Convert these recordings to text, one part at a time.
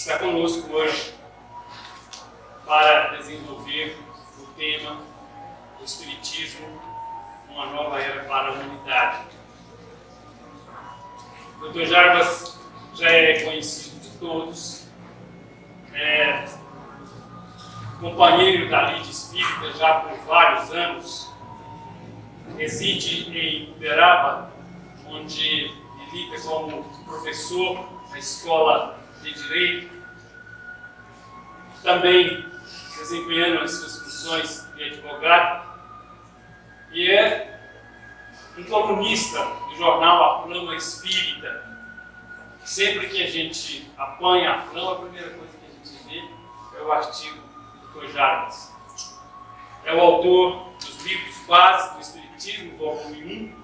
está conosco hoje para desenvolver o tema do Espiritismo, uma nova era para a humanidade. O Dr. Jarbas já é conhecido de todos, é companheiro da Lide Espírita já por vários anos, reside em Uberaba, onde milita como professor na Escola de Direito, também desempenhando as suas funções de advogado, e é um colunista do jornal A Flama Espírita. Sempre que a gente apanha a flama, a primeira coisa que a gente vê é o artigo do Dr. Jarbas. É o autor dos livros Bases do Espiritismo, volume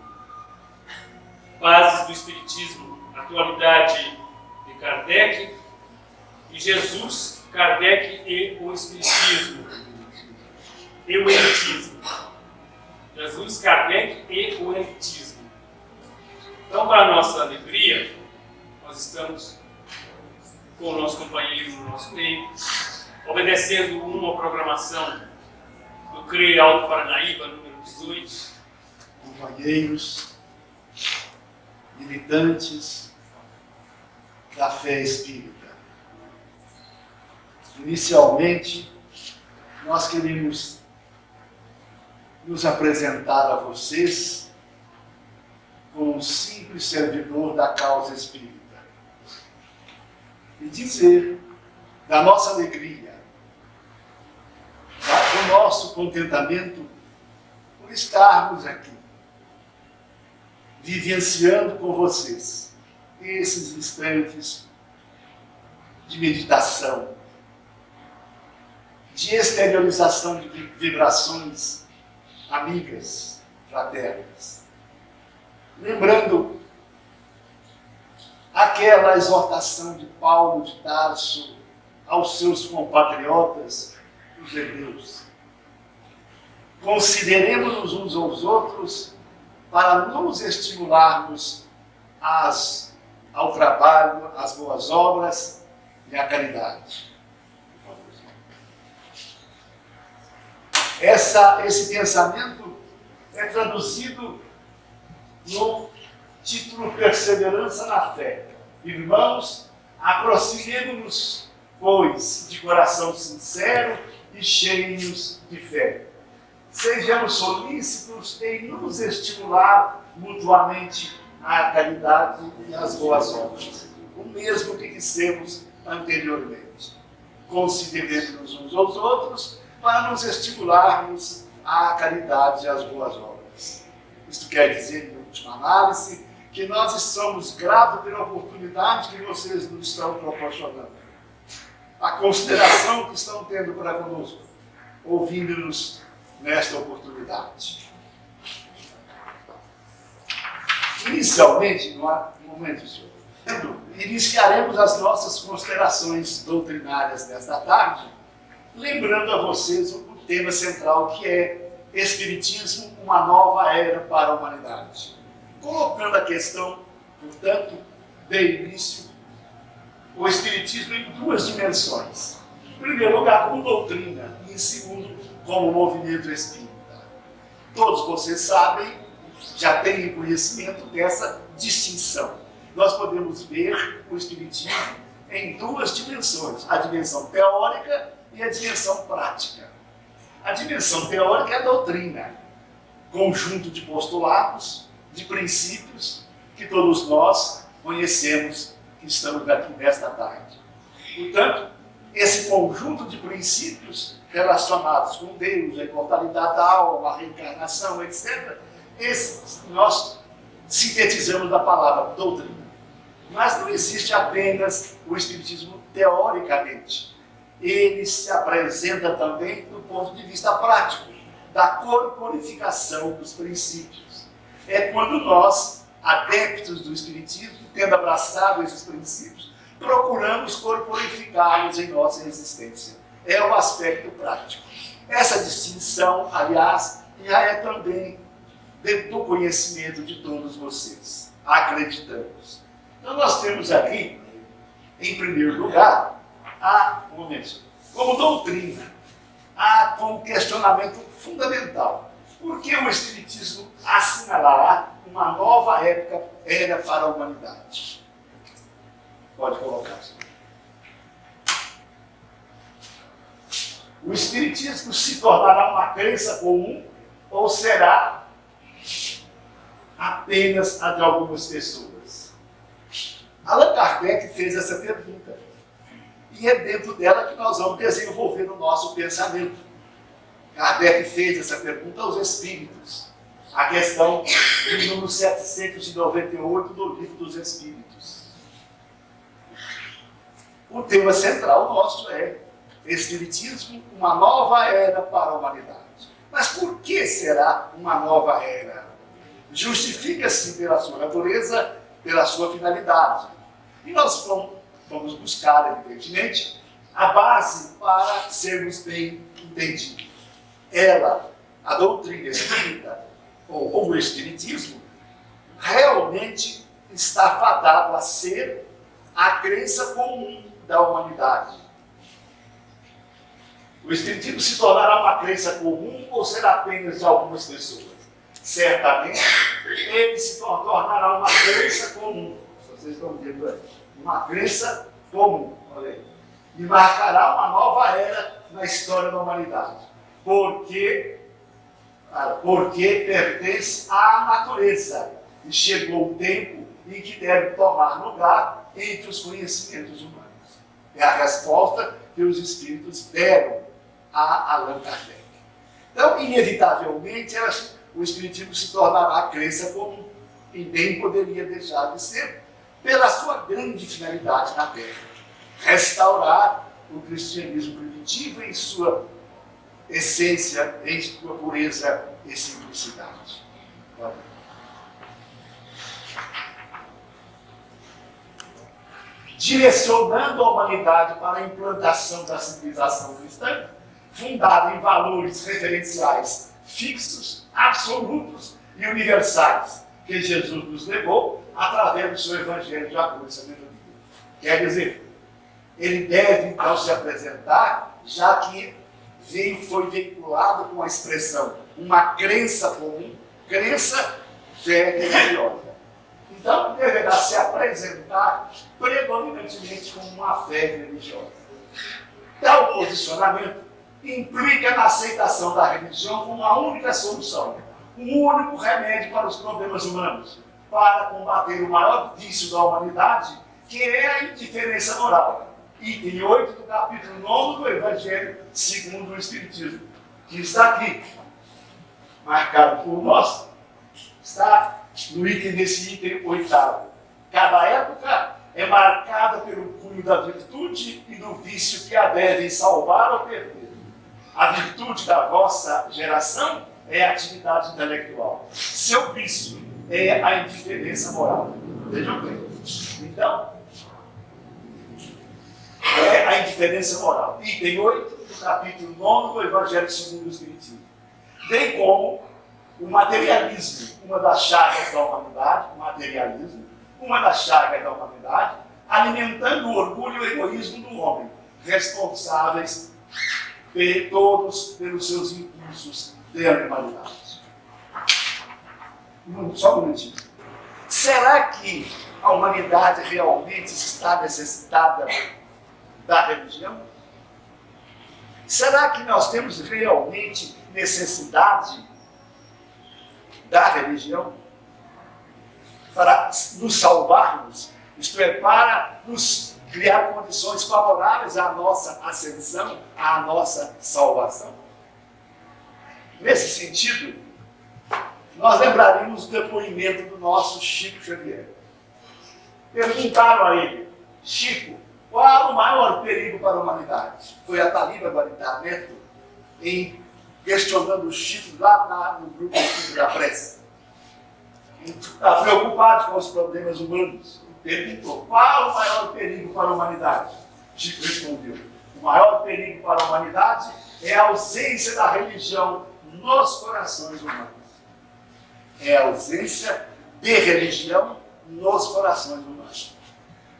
1, Bases do Espiritismo, Atualidade de Kardec, e Jesus, Kardec e o Espiritismo, e o Elitismo. Jesus, Kardec e o Elitismo. Então, para a nossa alegria, nós estamos com o nosso companheiro no nosso meio, obedecendo uma programação do CRE Alto Paranaíba, número 18. Companheiros, militantes da fé espírita. Inicialmente, nós queremos nos apresentar a vocês como um simples servidor da causa espírita e dizer da nossa alegria, do nosso contentamento por estarmos aqui, vivenciando com vocês esses instantes de meditação, de exteriorização de vibrações amigas, fraternas. Lembrando aquela exortação de Paulo de Tarso aos seus compatriotas, os hebreus. Consideremos-nos uns aos outros para nos estimularmos ao trabalho, às boas obras e à caridade. Esse pensamento é traduzido no título Perseverança na Fé. Irmãos, aproximemo-nos, pois, de coração sincero e cheios de fé. Sejamos solícitos em nos estimular mutuamente à caridade e às boas obras, o mesmo que dissemos anteriormente. Consideremos uns aos outros para nos estimularmos à caridade e às boas obras. Isto quer dizer, em última análise, que nós somos gratos pela oportunidade que vocês nos estão proporcionando, a consideração que estão tendo para conosco, ouvindo-nos nesta oportunidade. Inicialmente, no momento, senhor, iniciaremos as nossas considerações doutrinárias desta tarde, lembrando a vocês o tema central, que é Espiritismo, uma nova era para a humanidade. Colocando a questão, portanto, de início, o Espiritismo em duas dimensões. Em primeiro lugar, como doutrina, e em segundo, como movimento espírita. Todos vocês sabem, já têm conhecimento dessa distinção. Nós podemos ver o Espiritismo em duas dimensões, a dimensão teórica e a dimensão prática. A dimensão teórica é a doutrina, conjunto de postulados, de princípios que todos nós conhecemos, que estamos aqui nesta tarde. Portanto, esse conjunto de princípios relacionados com Deus, a imortalidade da alma, a reencarnação, etc., esses nós sintetizamos na palavra doutrina. Mas não existe apenas o Espiritismo teoricamente. Ele se apresenta também do ponto de vista prático, da corporificação dos princípios. É quando nós, adeptos do Espiritismo, tendo abraçado esses princípios, procuramos corporificá-los em nossa existência. É o aspecto prático. Essa distinção, aliás, já é também do conhecimento de todos vocês. Acreditamos. Então nós temos aqui, em primeiro lugar, como doutrina, há um questionamento fundamental. Por que o Espiritismo assinalará uma nova era para a humanidade? Pode colocar. O Espiritismo se tornará uma crença comum ou será apenas a de algumas pessoas? Allan Kardec fez essa pergunta. E é dentro dela que nós vamos desenvolver o nosso pensamento. Kardec fez essa pergunta aos espíritos. A questão do número 798 do Livro dos Espíritos. O tema central nosso é Espiritismo, uma nova era para a humanidade. Mas por que será uma nova era? Justifica-se pela sua natureza, pela sua finalidade. E nós vamos buscar, evidentemente, a base para sermos bem entendidos. Ela, a doutrina espírita, ou o Espiritismo, realmente está fadado a ser a crença comum da humanidade. O Espiritismo se tornará uma crença comum ou será apenas de algumas pessoas? Certamente, ele se tornará uma crença comum. Vocês estão vendo aí? Uma crença comum, olha aí. E marcará uma nova era na história da humanidade. Porque pertence à natureza. E chegou o tempo em que deve tomar lugar entre os conhecimentos humanos. É a resposta que os espíritos deram a Allan Kardec. Então, inevitavelmente, o Espiritismo se tornará a crença comum. E nem poderia deixar de ser, pela sua grande finalidade na Terra. Restaurar o cristianismo primitivo em sua essência, em sua pureza e simplicidade. Direcionando a humanidade para a implantação da civilização cristã, fundada em valores referenciais fixos, absolutos e universais, que Jesus nos legou através do seu Evangelho de amor e sabedoria. Quer dizer, ele deve então se apresentar, já que foi veiculado com a expressão uma crença comum, crença fé religiosa. Então, deverá se apresentar predominantemente como uma fé religiosa. Tal posicionamento implica na aceitação da religião como a única solução, um único remédio para os problemas humanos, para combater o maior vício da humanidade, que é a indiferença moral. Item 8 do capítulo 9 do Evangelho segundo o Espiritismo, que está aqui, marcado por nós, está no item desse item 8º. Cada época é marcada pelo cunho da virtude e do vício que a devem salvar ou perder. A virtude da vossa geração é a atividade intelectual. Seu vício é a indiferença moral. Vejam bem. Então, é a indiferença moral. Item 8 do capítulo 9 do Evangelho segundo o Espiritismo. Bem como o materialismo, uma das chagas da humanidade, o materialismo, uma das chagas da humanidade, alimentando o orgulho e o egoísmo do homem, responsáveis todos pelos seus impulsos de animalidade. Só um minutinho. Será que a humanidade realmente está necessitada da religião? Será que nós temos realmente necessidade da religião para nos salvarmos, isto é, para nos criar condições favoráveis à nossa ascensão, à nossa salvação? Nesse sentido, nós lembraríamos do depoimento do nosso Chico Xavier. Perguntaram a ele: Chico, qual o maior perigo para a humanidade? Foi a Taliba Guaritá Neto, questionando o Chico lá no grupo da prece. Está preocupado com os problemas humanos. Perguntou: qual o maior perigo para a humanidade? Chico respondeu: o maior perigo para a humanidade é a ausência da religião nos corações humanos. É a ausência de religião nos corações humanos.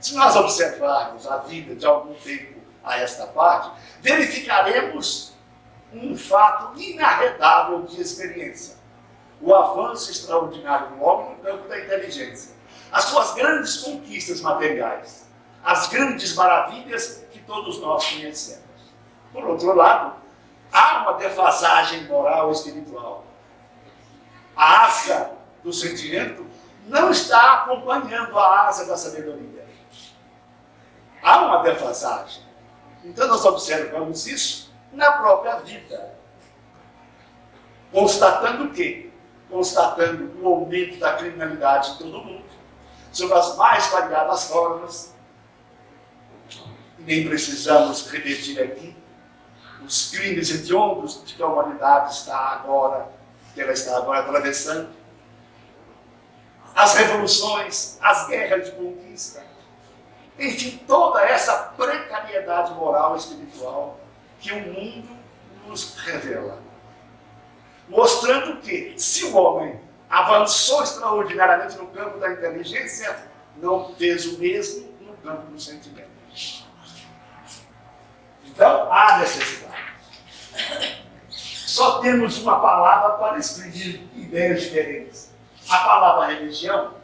Se nós observarmos a vida de algum tempo a esta parte, verificaremos um fato inarredável de experiência: o avanço extraordinário do homem no campo da inteligência, as suas grandes conquistas materiais, as grandes maravilhas que todos nós conhecemos. Por outro lado, há uma defasagem moral e espiritual. A asa do sentimento não está acompanhando a asa da sabedoria. Há uma defasagem. Então nós observamos isso na própria vida. Constatando o quê? Constatando o aumento da criminalidade em todo o mundo, sob as mais variadas formas. Nem precisamos repetir aqui os crimes hediondos que a humanidade está agora atravessando, as revoluções, as guerras de conquista, enfim, toda essa precariedade moral e espiritual que o mundo nos revela, mostrando que, se o homem avançou extraordinariamente no campo da inteligência, não fez o mesmo no campo do sentimento. Então, há necessidade. Só temos uma palavra para exprimir ideias diferentes. A palavra religião,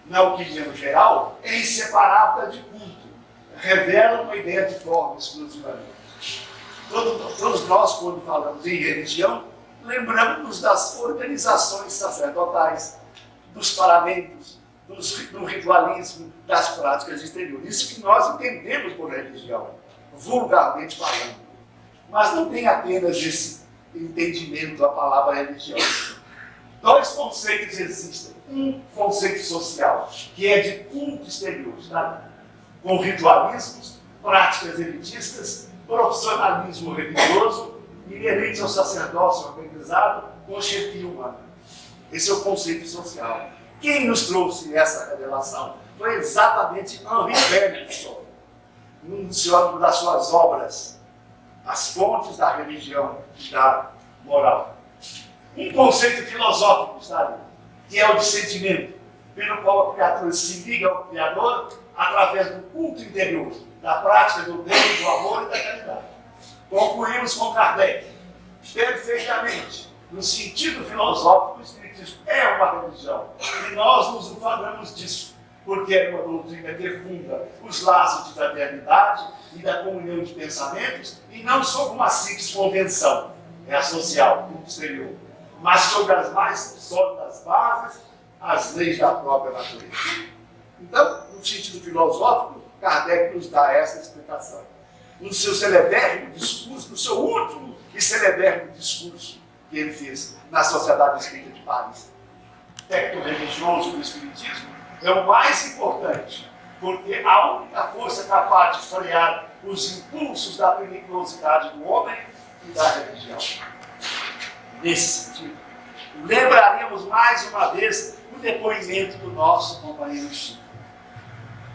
na opinião geral, é inseparável de culto. Revela uma ideia de forma exclusivamente. Todos nós, quando falamos em religião, lembramos das organizações sacerdotais, dos paramentos, do ritualismo, das práticas exteriores. Isso que nós entendemos por religião, vulgarmente falando. Mas não tem apenas esse entendimento da palavra religião. Dois conceitos existem. Um conceito social, que é de culto exterior, tá? Com ritualismos, práticas elitistas, profissionalismo religioso, inerente ao sacerdócio organizado com chefia humana. Esse é o conceito social. Quem nos trouxe essa revelação foi exatamente Henri Bergson, num das suas obras, As Fontes da Religião e da Moral. Um conceito filosófico, sabe? Que é o de sentimento, pelo qual a criatura se liga ao Criador através do culto interior, da prática do bem, do amor e da caridade. Concluímos com Kardec, perfeitamente, no sentido filosófico, o Espiritismo é uma religião, e nós nos ufanamos disso, porque é uma doutrina que funda os laços de fraternidade e da comunhão de pensamentos, e não sobre uma simples convenção, é a social, o exterior, mas sobre as mais sólidas bases, as leis da própria natureza. Então, no sentido filosófico, Kardec nos dá essa explicação. No seu celebérrimo discurso, no seu último e celebérrimo discurso que ele fez na Sociedade Espírita de Paris. O texto religioso do Espiritismo é o mais importante, porque a única força capaz de frear os impulsos da periculosidade do homem e da religião. Nesse sentido, lembraremos mais uma vez o depoimento do nosso companheiro Chico.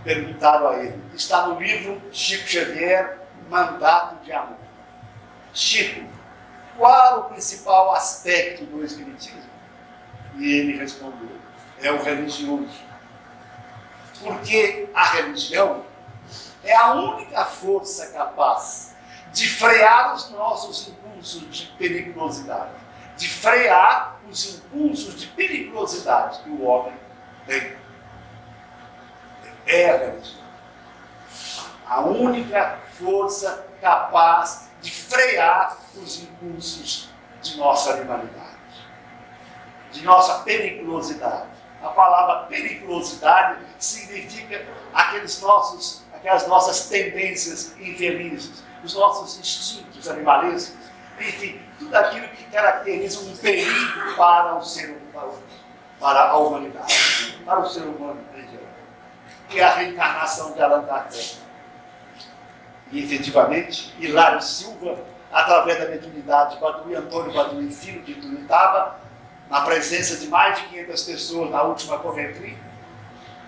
Perguntaram a ele, está no livro Chico Xavier, Mandato de Amor. Chico, qual o principal aspecto do Espiritismo? E ele respondeu, é o religioso. Porque a religião é a única força capaz de frear os nossos impulsos de periculosidade, de frear os impulsos de periculosidade que o homem tem. É a religião. A única força capaz de frear os impulsos de nossa animalidade, de nossa periculosidade. A palavra periculosidade significa aquelas nossas tendências infelizes, os nossos instintos animalescos, enfim, tudo aquilo que caracteriza um perigo para o ser humano, para a humanidade, para o ser humano em geral, que é a reencarnação de Allan Kardec. E, efetivamente, Hilário Silva, através da mediunidade de Antônio Baduí Filho de Ituiutaba, na presença de mais de 500 pessoas na última Coventry,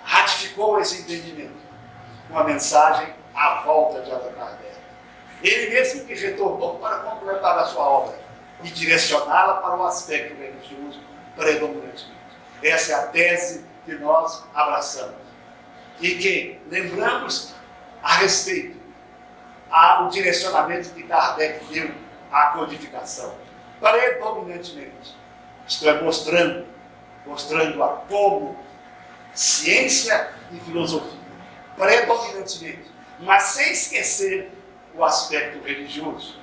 ratificou esse entendimento, uma mensagem à volta de Allan Kardec. Ele mesmo que retornou para completar a sua obra e direcioná-la para o aspecto religioso predominantemente. Essa é a tese que nós abraçamos. E que lembramos a respeito o direcionamento que Kardec deu à codificação. Predominantemente. Isto é, mostrando a como ciência e filosofia. Predominantemente. Mas sem esquecer o aspecto religioso,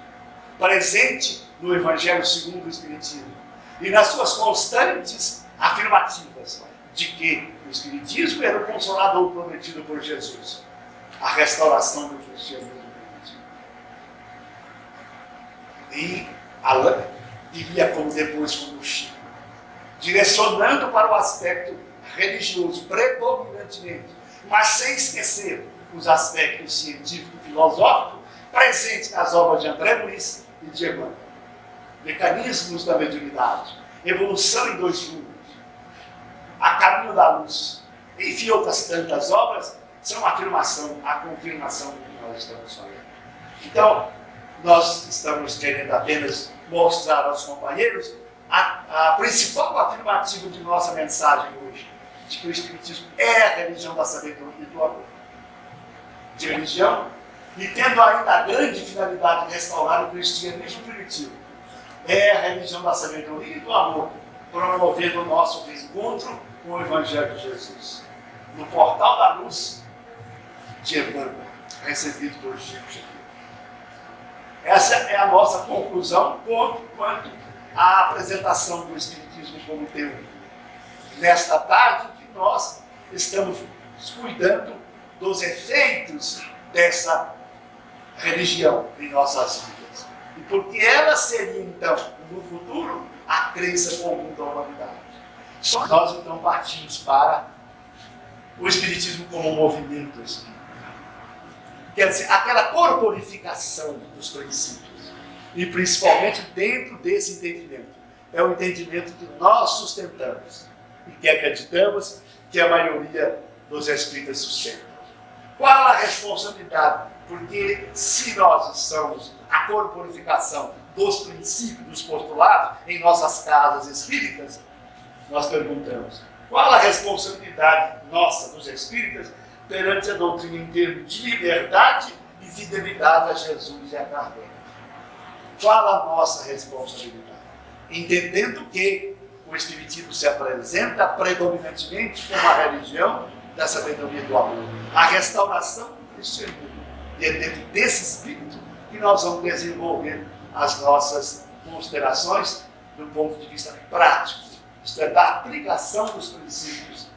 presente no Evangelho segundo o Espiritismo, e nas suas constantes afirmativas de que o Espiritismo era o consolador prometido por Jesus, a restauração do cristianismo primitivo. E diria como depois como Chico, direcionando para o aspecto religioso predominantemente, mas sem esquecer os aspectos científicos e filosóficos presentes nas obras de André Luiz e de Emmanuel. Mecanismos da mediunidade, evolução em 2 mundos, a caminho da luz, enfim, outras tantas obras são a confirmação do que nós estamos falando. Então, nós estamos querendo apenas mostrar aos companheiros a principal afirmativa de nossa mensagem hoje, de que o Espiritismo é a religião da sabedoria e do amor. De religião, e tendo ainda a grande finalidade de restaurar o cristianismo primitivo. É a religião da sabedoria e do amor, promovendo o nosso reencontro com o Evangelho de Jesus. No portal da luz de Emmanuel, recebido por Chico Xavier. Essa é a nossa conclusão quanto à apresentação do Espiritismo como teoria. Nesta tarde que nós estamos cuidando dos efeitos dessa religião em nossas vidas. E porque ela seria, então, no futuro, a crença comum da humanidade. Só nós, então, partimos para o Espiritismo como um movimento espírita. Quer dizer, aquela corporificação dos princípios. E, principalmente, dentro desse entendimento. É o entendimento que nós sustentamos. E que acreditamos que a maioria dos espíritas sustenta. Qual a responsabilidade? Porque se nós somos a corporificação dos princípios, dos postulados, em nossas casas espíritas, nós perguntamos, qual a responsabilidade nossa, dos espíritas, perante a doutrina em termos de liberdade e fidelidade a Jesus e a Kardec? Qual a nossa responsabilidade? Entendendo que o Espiritismo se apresenta predominantemente como a religião da sabedoria do amor, a restauração do cristianismo. E é dentro desse espírito que nós vamos desenvolver as nossas considerações do ponto de vista prático, isto é, da aplicação dos princípios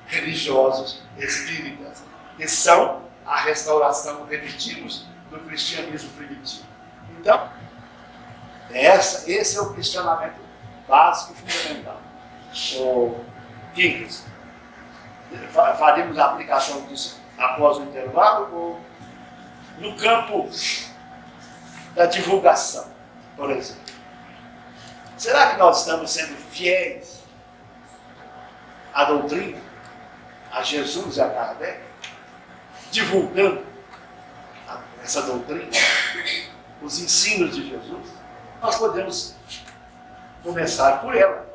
religiosos espíritas, que são a restauração, repetimos, do cristianismo primitivo. Então, esse é o questionamento básico e fundamental. O Quincas, faremos a aplicação disso após o intervalo ou no campo da divulgação, por exemplo? Será que nós estamos sendo fiéis à doutrina, a Jesus e a Kardec, divulgando essa doutrina, os ensinos de Jesus? Nós podemos começar por ela,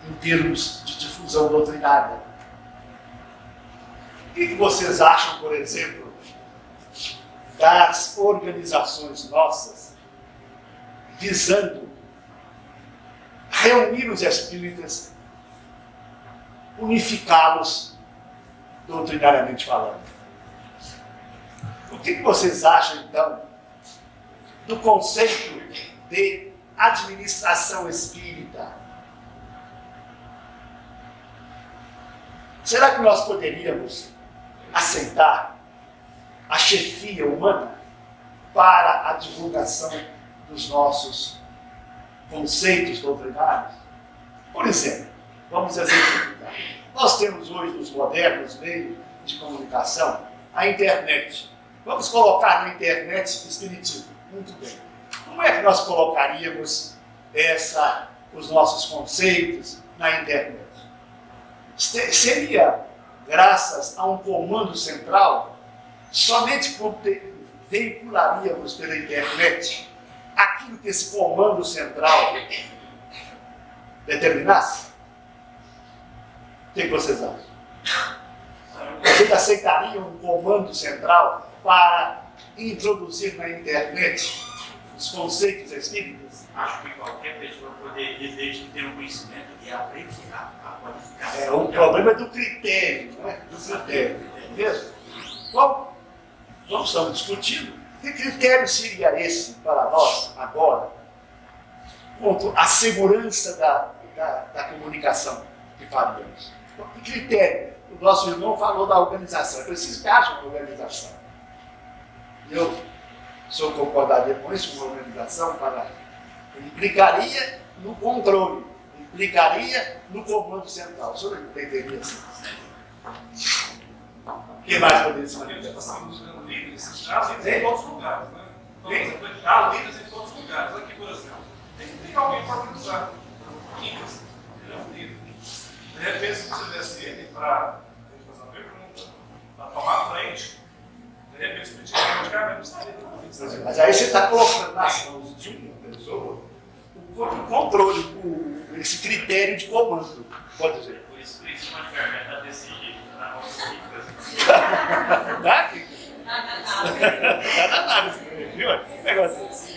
em termos de difusão doutrinária. O que vocês acham, por exemplo, das organizações nossas visando reunir os espíritas, unificá-los doutrinariamente falando? O que vocês acham, então, do conceito de administração espírita? Será que nós poderíamos aceitar a chefia humana para a divulgação dos nossos conceitos doutrinários? Por exemplo, vamos exemplificar. Nós temos hoje nos modernos meios de comunicação a internet. Vamos colocar na internet espiritismo. Muito bem. Como é que nós colocaríamos os nossos conceitos na internet? Seria graças a um comando central? Somente veicularíamos pela internet aquilo que esse comando central determinasse? O que vocês acham? Vocês aceitariam um comando central para introduzir na internet os conceitos espíritas? Acho que qualquer pessoa poderia, desde que tenha um conhecimento e aprender a qualificação. O problema é do critério, não é? Do critério. Mesmo? Bom, nós estamos discutindo que critério seria esse para nós agora, quanto à segurança da comunicação que faríamos. Então, que critério? O nosso irmão falou da organização. É preciso que haja uma organização. Eu só concordaria com isso, uma organização implicaria no controle, implicaria no comando central. O senhor entenderia assim? O que mais poderia ser manifestar? Líderes em todos os lugares, né? Há líderes em todos os lugares. Aqui, por exemplo, tem que ter alguém para organizar. Quincas, ele é um líder. De repente, se você tivesse ele para fazer uma pergunta, para tomar a frente, de repente, se pedir de cara, não estaria. Mas aí você está colocando nas mãos de uma pessoa o controle, esse critério de comando, pode dizer. Por isso que isso é uma ferramenta desse jeito, na nossa vida. Tá? Tá danado esse trem, viu? Negócio assim.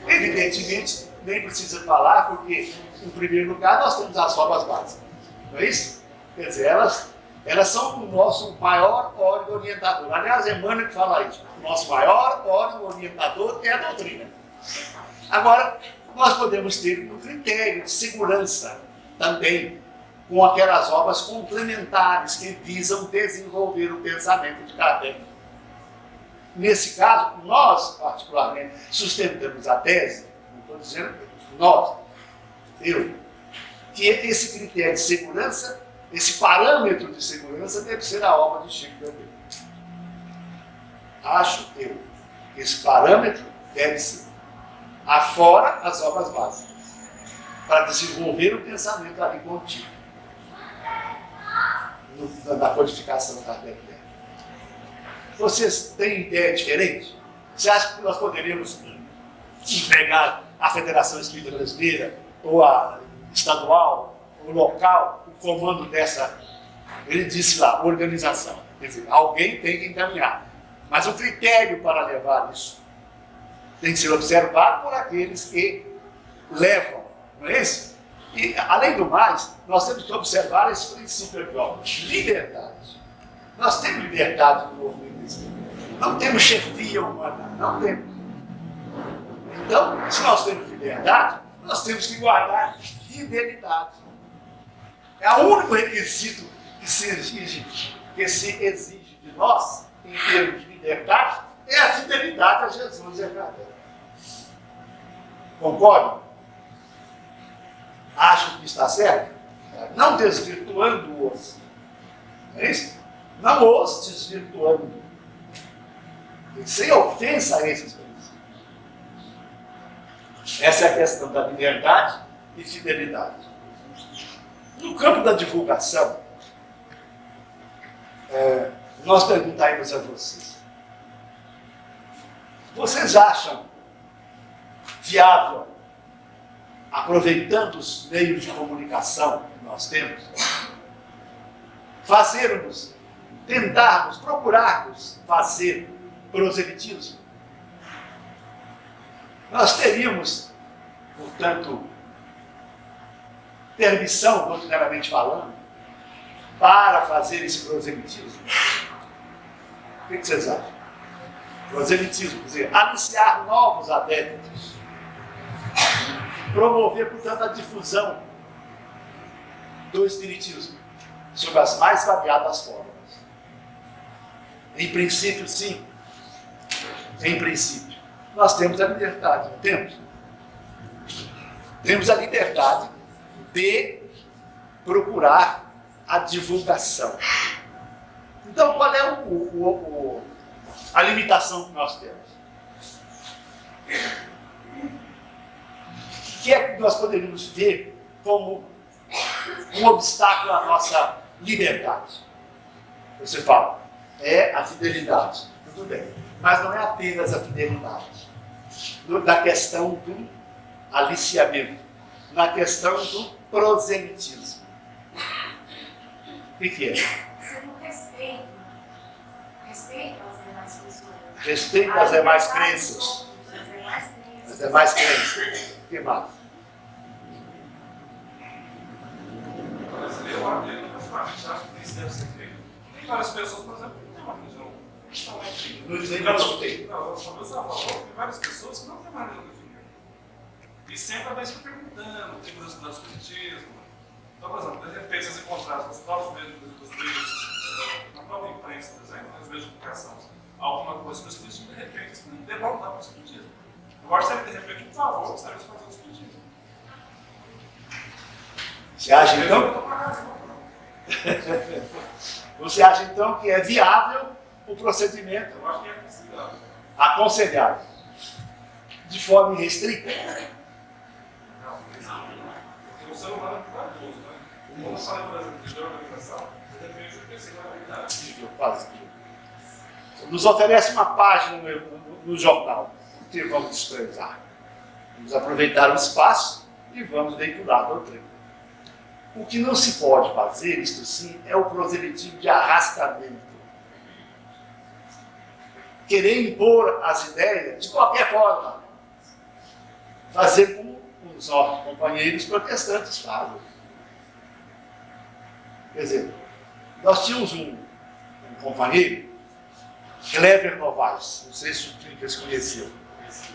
Evidentemente, nem precisa falar, porque, em primeiro lugar, nós temos as formas básicas. Não é isso? Quer dizer, elas são o nosso maior órgão orientador. Aliás, é Emmanuel que fala isso. O nosso maior órgão orientador é a doutrina. Agora, nós podemos ter um critério de segurança também, com aquelas obras complementares que visam desenvolver o pensamento de Kardec. Nesse caso, nós, particularmente, sustentamos a tese, não estou dizendo nós, eu, que esse critério de segurança, esse parâmetro de segurança deve ser a obra de Chico Xavier. Acho eu que esse parâmetro deve ser afora as obras básicas, para desenvolver o pensamento ali contigo, na codificação da Kardec. Vocês têm ideia diferente? Você acha que nós poderíamos empregar a Federação Espírita Brasileira, ou a estadual, o local, o comando dessa, ele disse lá, organização? Quer dizer, alguém tem que encaminhar. Mas o critério para levar isso tem que ser observado por aqueles que levam, não é isso? E, além do mais, nós temos que observar esse princípio aqui, ó, liberdade. Nós temos liberdade no movimento espírita. Não temos chefia humana, não temos. Então, se nós temos liberdade, nós temos que guardar fidelidade. É o único requisito que se exige de nós, em termos de liberdade, é a fidelidade a Jesus e a Kardec. Concordam? Acham que está certo? Não desvirtuando-os. É isso? Não os desvirtuando. Sem ofensa a esses princípios. Essa é a questão da liberdade e fidelidade. No campo da divulgação, nós perguntaremos a vocês. Vocês acham viável, aproveitando os meios de comunicação que nós temos, tentarmos, procurarmos fazer proselitismo? Nós teríamos, portanto, permissão, doutrineiramente falando, para fazer esse proselitismo? O que vocês acham? Proselitismo, quer dizer, aliciar novos adeptos, promover, portanto, a difusão do espiritismo sob as mais variadas formas. Em princípio, sim. Em princípio. Nós temos a liberdade, não temos? Temos a liberdade de procurar a divulgação. Então, qual é a limitação que nós temos? O que é que nós poderíamos ver como um obstáculo à nossa liberdade? Você fala, é a fidelidade. Tudo bem. Mas não é apenas a fidelidade. Na questão do aliciamento, na questão do proselitismo. O que é? Ser um respeito Respeito às demais crenças. As demais crenças. O que mais? Eu particularmente acho que isso deve ser feito. Tem várias pessoas, por exemplo, que não têm uma religião. Não escutei. Não, eu só falou que tem várias pessoas que não têm uma religião definida. E sempre vai se perguntando, tem curiosidade do espiritismo. Então, por exemplo, de repente, vocês encontraram nos próprios meios dos livros, na própria imprensa, por exemplo, nos meios de comunicação, alguma coisa sobre o espiritismo, de repente, você não deve voltar para o espiritismo. Eu acho que seria, de repente, um favor que serve fazer o espiritismo. Você acha então? Você acha então que é viável o procedimento Eu acho que é possível. aconselhável de forma irrestrita? Porque o ser humano é corajoso, né? Como eu falei, por exemplo, de organização, de repente eu pensei na realidade. Nos oferece uma página no jornal. O que vamos desprezar? Vamos aproveitar o espaço e vamos veicular a doutrina. O que não se pode fazer, isto sim, é o proselitismo de arrastamento. Querer impor as ideias de qualquer forma. Fazer como os nossos companheiros protestantes fazem. Quer dizer, nós tínhamos um companheiro, Clever Novaes, não sei se o Quincas conheceu.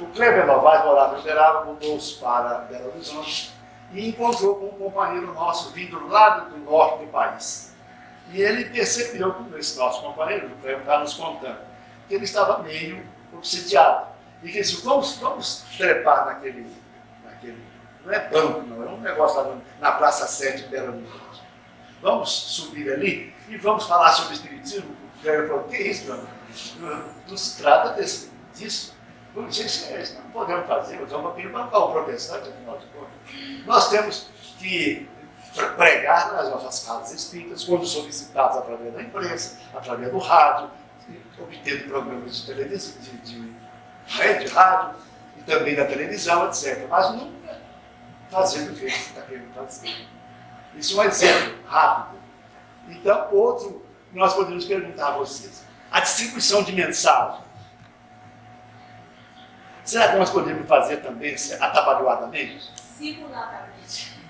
O Clever Novaes morava em Uberaba, mudou-se para Belo Horizonte e encontrou com um companheiro nosso vindo lá do norte do país. E ele percebeu, como esse nosso companheiro, o Clever está nos contando, que ele estava meio obsidiado. E que ele disse, vamos trepar naquele, não é banco não, é um negócio lá na Praça 7 de Belo Horizonte. Vamos subir ali e vamos falar sobre o espiritismo. O Clever falou, que isso, meu amigo? Não se trata disso. Não podemos fazer, nós vamos aqui bancar o protestante, afinal de contas. Nós temos que pregar nas nossas casas espíritas, quando solicitados através da imprensa, através do rádio, obtendo programas de televisão, de rádio e também da televisão, etc. Mas nunca fazendo o que você está querendo fazer. Isso é um exemplo rápido. Então, outro, nós podemos perguntar a vocês. A distribuição de mensagem. Será que nós podemos fazer também atabalhoadamente? Simultaneamente.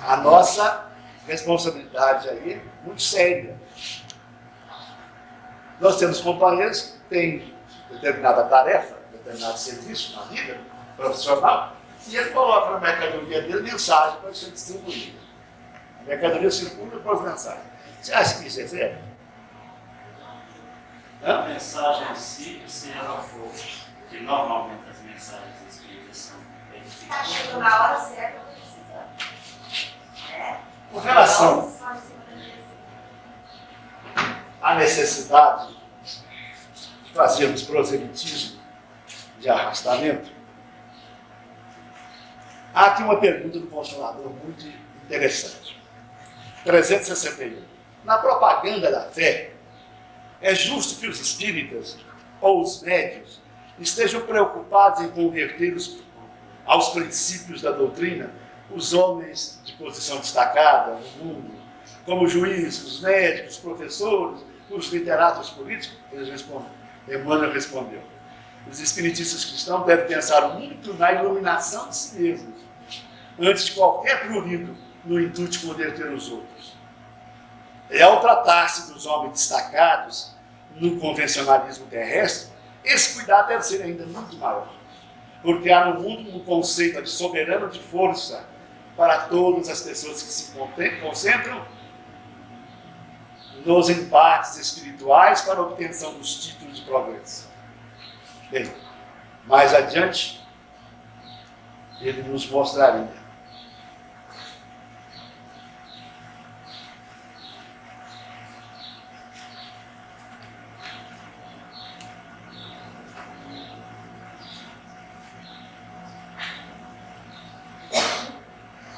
A nossa responsabilidade aí é muito séria. Nós temos companheiros que têm determinada tarefa, determinado serviço na vida profissional, e ele coloca na mercadoria dele mensagem para ser distribuída. A mercadoria circula por mensagem. Você acha que isso é sério? A mensagem em si, se ela for, que normalmente as mensagens escritas são Está chegando verificadas. na hora certa, não precisa. Com relação à necessidade de fazermos proselitismo de arrastamento, há aqui uma pergunta do Consolador muito interessante. 361. Na propaganda da fé, é justo que os espíritas ou os médios estejam preocupados em converter aos princípios da doutrina os homens de posição destacada no mundo, como juízes, médicos, professores, os literatos políticos? Emmanuel respondeu. Os espiritistas cristãos devem pensar muito na iluminação de si mesmos, antes de qualquer prurido no intuito de converter os outros. E ao tratar-se dos homens destacados no convencionalismo terrestre, esse cuidado deve ser ainda muito maior, porque há no mundo um conceito de soberano de força para todas as pessoas que se concentram nos embates espirituais para a obtenção dos títulos de progresso. Bem, mais adiante, ele nos mostraria.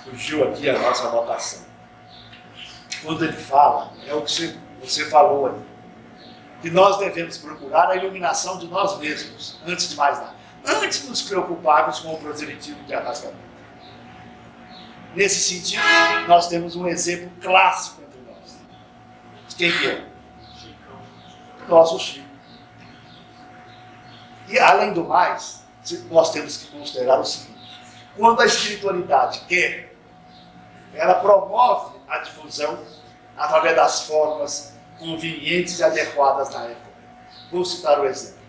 Fugiu aqui a nossa votação. Quando ele fala, é o que você falou aí, que nós devemos procurar a iluminação de nós mesmos, antes de mais nada, antes de nos preocuparmos com o proselitismo de arrastamento. Nesse sentido, nós temos um exemplo clássico entre nós. De quem que é? nosso Chico. E, além do mais, nós temos que considerar o seguinte: quando a espiritualidade quer, ela promove a difusão através das formas convenientes e adequadas na época. Vou citar o exemplo.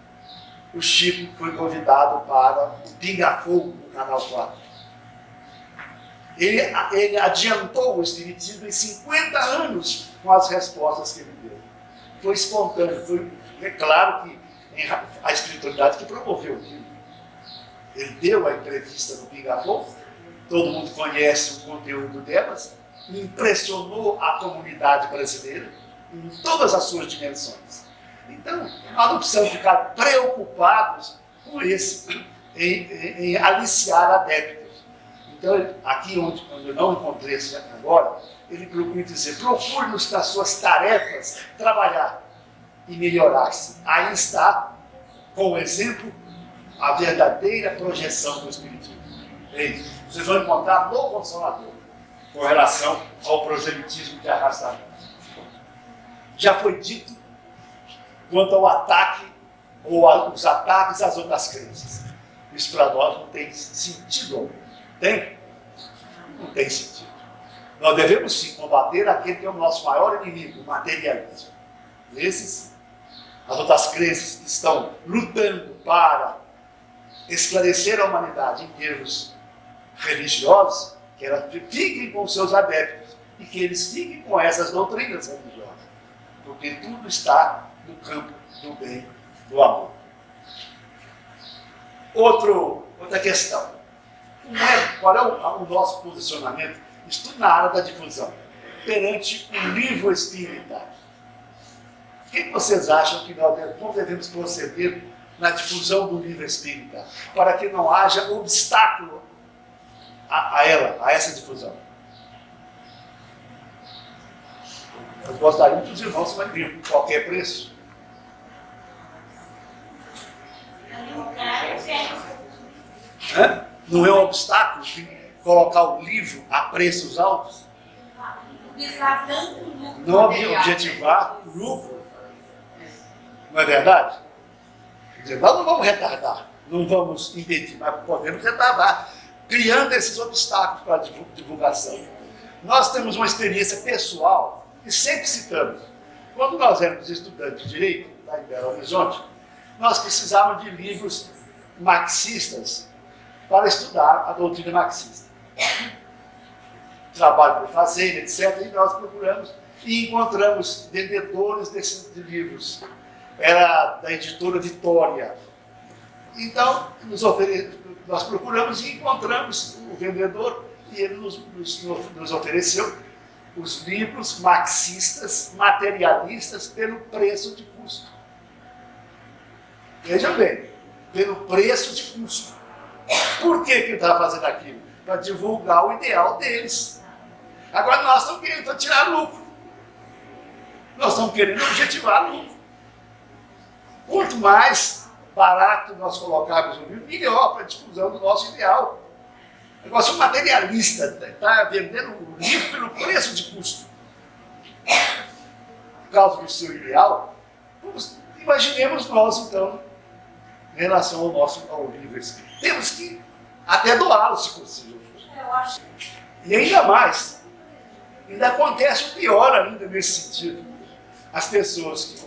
O Chico foi convidado para o Pinga Fogo no Canal 4. Ele adiantou o Espiritismo em 50 anos com as respostas que ele deu. Foi espontâneo, é claro que a espiritualidade que promoveu aquilo. Ele deu a entrevista no Pinga Fogo, todo mundo conhece o conteúdo delas, impressionou a comunidade brasileira em todas as suas dimensões. Então, nós não precisamos ficar preocupados com isso, em aliciar adeptos. Então, aqui onde eu não encontrei isso agora, ele procura dizer: procure nas suas tarefas trabalhar e melhorar-se. Aí está, com o exemplo, a verdadeira projeção do Espiritismo. É isso. Vocês vão encontrar no Consolador com relação ao proselitismo de arrastamento. Já foi dito quanto ao ataque ou os ataques às outras crenças. Isso para nós não tem sentido. Tem? Não tem sentido. Nós devemos sim combater aquele que é o nosso maior inimigo, o materialismo. Esses, as outras crenças que estão lutando para esclarecer a humanidade em termos religiosos, que elas fiquem com seus adeptos e que eles fiquem com essas doutrinas religiosas, porque tudo está no campo do bem, do amor. Outra questão. Qual é o nosso posicionamento? Isto na área da difusão, perante o livro espírita. O que vocês acham que nós devemos proceder na difusão do livro espírita, para que não haja obstáculo a essa difusão? Nós gostaríamos que os irmãos se mantivessem por qualquer preço. Não é um obstáculo colocar o livro a preços altos? Não objetivar o lucro. Não é verdade? Quer dizer, nós não vamos retardar, não vamos impedir, mas podemos retardar, criando esses obstáculos para a divulgação. Nós temos uma experiência pessoal que sempre citamos. Quando nós éramos estudantes de Direito, lá em Belo Horizonte, nós precisávamos de livros marxistas para estudar a doutrina marxista. Trabalho por fazer, etc. E nós procuramos e encontramos vendedores desses livros. Era da editora Vitória. Então, nós procuramos e encontramos o vendedor e ele nos ofereceu os livros marxistas, materialistas, pelo preço de custo. Veja bem, pelo preço de custo. Por que ele estava fazendo aquilo? Para divulgar o ideal deles. Agora nós estamos querendo tirar lucro. Nós estamos querendo objetivar lucro. Quanto mais barato nós colocarmos o livro, melhor para a difusão do nosso ideal. Agora, se o materialista está vendendo o livro pelo preço de custo, por causa do seu ideal, imaginemos nós, então, em relação ao livro espírita. Temos que até doá-lo, se possível. E ainda mais, ainda acontece o pior ainda nesse sentido. As pessoas que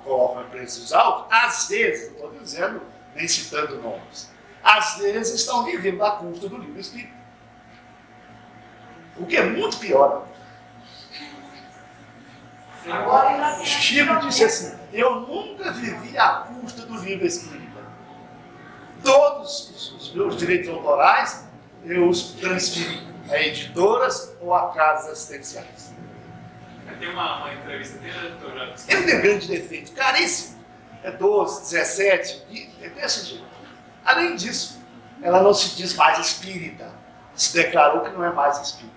colocam preços altos, às vezes, não estou dizendo, nem citando nomes, às vezes estão vivendo a custa do livro espírita. O que é muito pior. Chico disse assim: eu nunca vivi à custa do livro espírita. Todos os meus direitos autorais eu os transferi a editoras ou a casas assistenciais. Tem uma entrevista dele, doutora. Ele tem grande defeito, caríssimo. É 12, 17, é desse jeito. Além disso, ela não se diz mais espírita. Se declarou que não é mais espírita.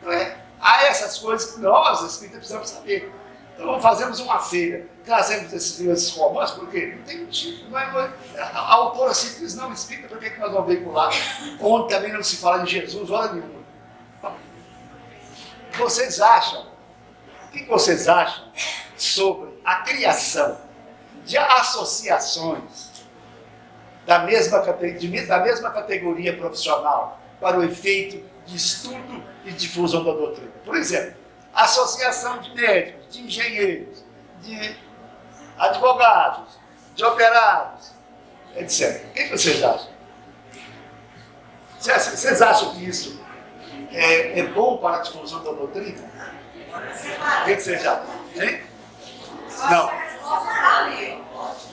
Então há essas coisas que nós, espíritas, precisamos saber. Então fazemos uma feira, trazemos esses romances, por quê? Não tem motivo. A autora se diz não espírita, por que nós vamos veicular? Onde também não se fala de Jesus, hora nenhuma. Vocês acham? O que vocês acham sobre a criação de associações da mesma categoria profissional para o efeito de estudo e difusão da doutrina. Por exemplo, associação de médicos, de engenheiros, de advogados, de operários, etc. O que vocês acham? Vocês acham que isso é bom para a difusão da doutrina? O que vocês acham? Hein? Não. A resposta está ali.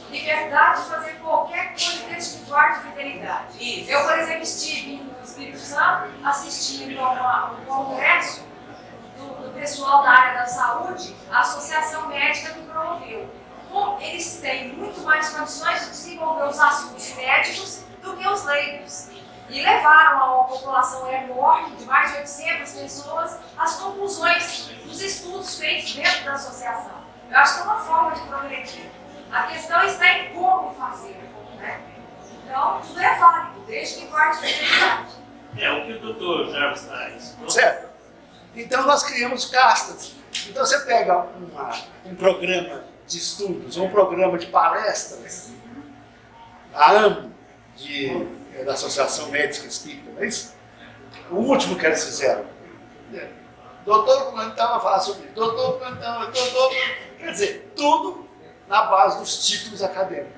Liberdade de fazer qualquer coisa desde que guarde fidelidade. Isso. Eu, por exemplo, estive no Espírito Santo assistindo a um congresso do pessoal da área da saúde, a Associação Médica que promoveu. Eles têm muito mais condições de desenvolver os assuntos médicos do que os leigos. E levaram a uma população enorme, de mais de 800 pessoas, às conclusões dos estudos feitos dentro da associação. Eu acho que é uma forma de progredir. A questão está em como fazer, né? Então, tudo é válido, desde que guarde fidelidade. É o que o doutor Jarvis traz. Certo? Então nós criamos castas. Então você pega um programa de estudos, ou um programa de palestras, a AMO, da Associação Médica Espírita, não é isso? O último que eles fizeram. Doutor Fulano estava a falar sobre isso, doutor Fulano, quer dizer, tudo na base dos títulos acadêmicos.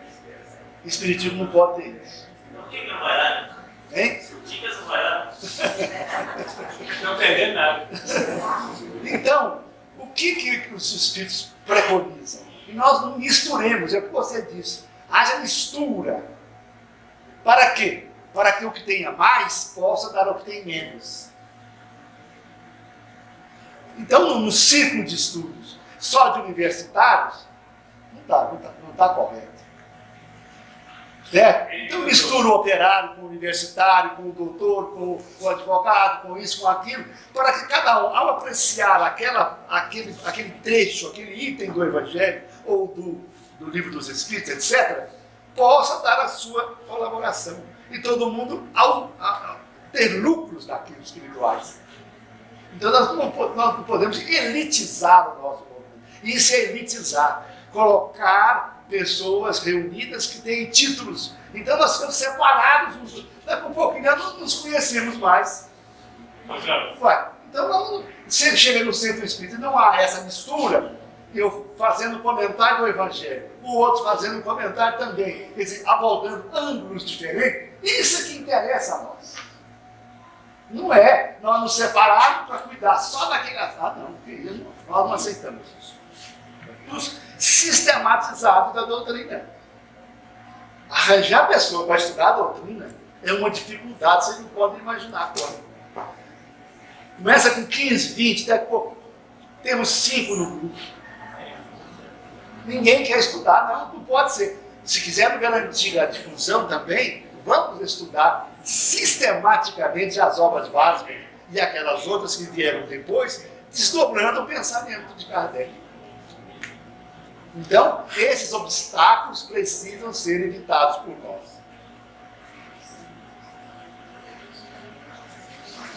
O Espiritismo não pode ter isso. O que não vai dar? Hein? Dicas não vai dar? Não entendendo nada. Então, o que os Espíritos preconizam? Que nós não misturemos, é o que você disse. Haja mistura. Para quê? Para que o que tenha mais possa dar ao que tem menos. Então, no círculo de estudos só de universitários, não está correto. Certo? Então, mistura o operário com o universitário, com o doutor, com o advogado, com isso, com aquilo, para que cada um, ao apreciar aquele trecho, aquele item do Evangelho, ou do Livro dos Espíritos, etc., possa dar a sua colaboração. E todo mundo ao ter lucros daquilo espirituais. Então nós não podemos elitizar o nosso movimento. Isso é elitizar. Colocar pessoas reunidas que têm títulos. Então nós ficamos separados. Daqui a pouquinho nós não nos conhecemos mais. Ué, então se ele chega no centro espírita e não há essa mistura, eu fazendo comentário do Evangelho, o outro fazendo comentário também, quer dizer, abordando ângulos diferentes, isso é que interessa a nós. Não é nós nos separarmos para cuidar só daquele... não, nós não aceitamos isso. Dos sistematizados da doutrina. Arranjar a pessoa para estudar a doutrina é uma dificuldade, vocês não podem imaginar agora. Começa com 15, 20, daqui a pouco temos 5 no grupo. Ninguém quer estudar, não pode ser. Se quisermos garantir a difusão também, vamos estudar sistematicamente as obras básicas e aquelas outras que vieram depois, desdobrando o pensamento de Kardec. Então, esses obstáculos precisam ser evitados por nós.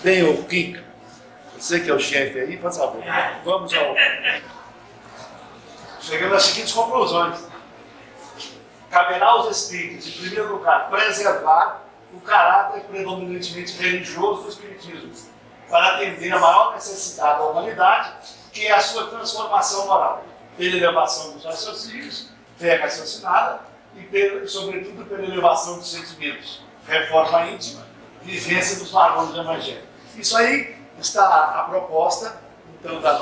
Bem, ô Kika, você que é o chefe aí, por favor, vamos ao... Chegamos às seguintes conclusões. Caberá aos espíritos, em primeiro lugar, preservar o caráter predominantemente religioso do espiritismo, para atender a maior necessidade da humanidade, que é a sua transformação moral, pela elevação dos raciocínios, fé raciocinada, e sobretudo pela elevação dos sentimentos, reforma íntima, vivência dos valores do Evangelho. Isso aí está a proposta, então, do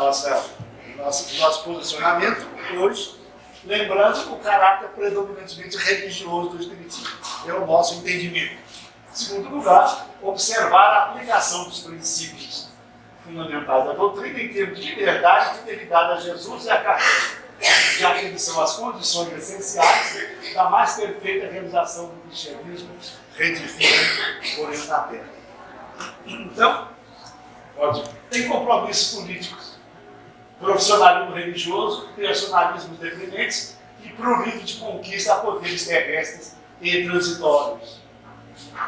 nosso posicionamento hoje, lembrando o caráter predominantemente religioso do Espiritismo. É o nosso entendimento. Em segundo lugar, observar a aplicação dos princípios fundamentais da doutrina em termos de liberdade e fidelidade a Jesus e a Kardec, já que eles são as condições essenciais da mais perfeita realização do cristianismo redefinido por ele na Terra. Então, tem compromissos políticos, profissionalismo religioso, personalismos deprimentes e prurido de conquista a poderes terrestres e transitórios.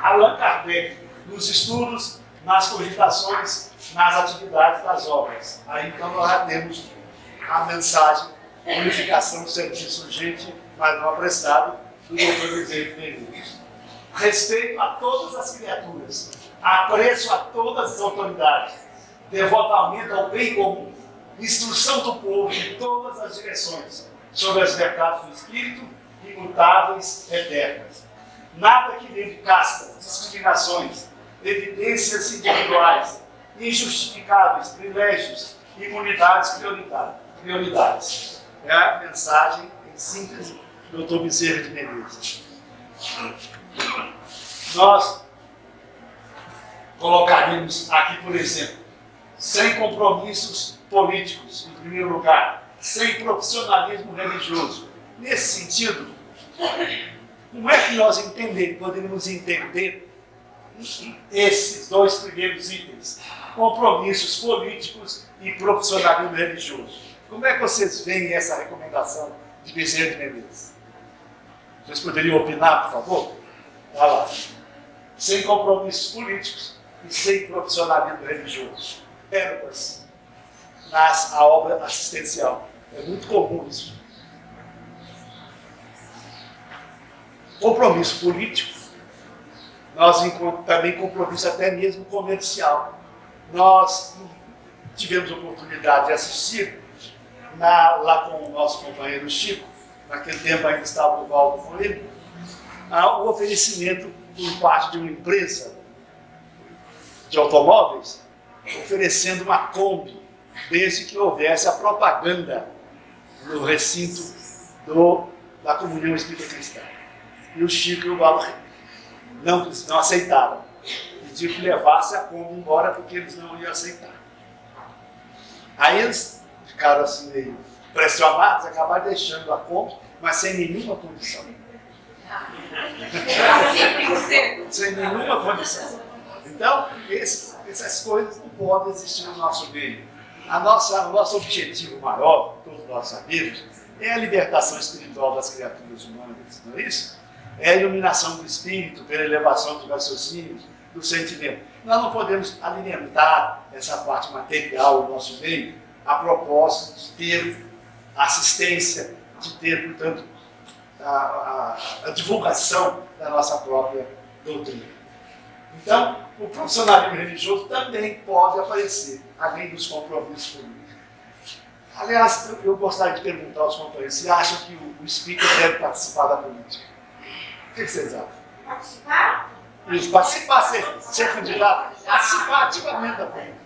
Allan Kardec, nos estudos, nas cogitações, nas atividades das obras. Aí então nós já temos a mensagem unificação do serviço urgente, mas não apressado, do Dr. Bezerra de Menezes. Respeito a todas as criaturas, apreço a todas as autoridades, devotamento ao bem comum, instrução do povo em todas as direções, sobre as verdades do Espírito, imutáveis, eternas. Nada que venha de castas, discriminações, evidências individuais, injustificáveis, privilégios, imunidades, prioridades. É a mensagem, em síntese, do Dr. Bezerra de Menezes. Nós colocaríamos aqui, por exemplo, sem compromissos políticos, em primeiro lugar, sem profissionalismo religioso. Nesse sentido, como é que nós poderíamos entender esses dois primeiros itens? Compromissos políticos e profissionalismo religioso. Como é que vocês veem essa recomendação de Bezerra de Menezes? Vocês poderiam opinar, por favor? Olha lá. Sem compromissos políticos e sem profissionalismo religioso. Pérolas a obra assistencial. É muito comum isso. Compromisso político, nós encontramos também compromisso até mesmo comercial. Nós tivemos a oportunidade de assistir lá com o nosso companheiro Chico, naquele tempo ainda estava o Valdo com ele, ao oferecimento por parte de uma empresa de automóveis, oferecendo uma Kombi, desde que houvesse a propaganda no recinto da Comunhão Espírita Cristã. E o Chico e o Valdo não aceitaram. Pediu que levasse a Kombi embora porque eles não iam aceitar. Aí eles ficaram assim meio pressionados, acabaram deixando a Kombi, mas sem nenhuma condição. Sem nenhuma condição. Então, essas coisas não podem existir no nosso meio. O nosso objetivo maior, todos nós sabemos, é a libertação espiritual das criaturas humanas, não é isso? É a iluminação do espírito pela elevação dos raciocínios, do sentimento. Nós não podemos alimentar essa parte material do nosso meio a propósito de ter assistência, de ter, portanto, a divulgação da nossa própria doutrina. Então, o profissionalismo religioso também pode aparecer, além dos compromissos políticos. Aliás, eu gostaria de perguntar aos companheiros se acham que o espírita deve participar da política. O que vocês acham? Participar? Isso, participar, ser candidato, participar ativamente da política.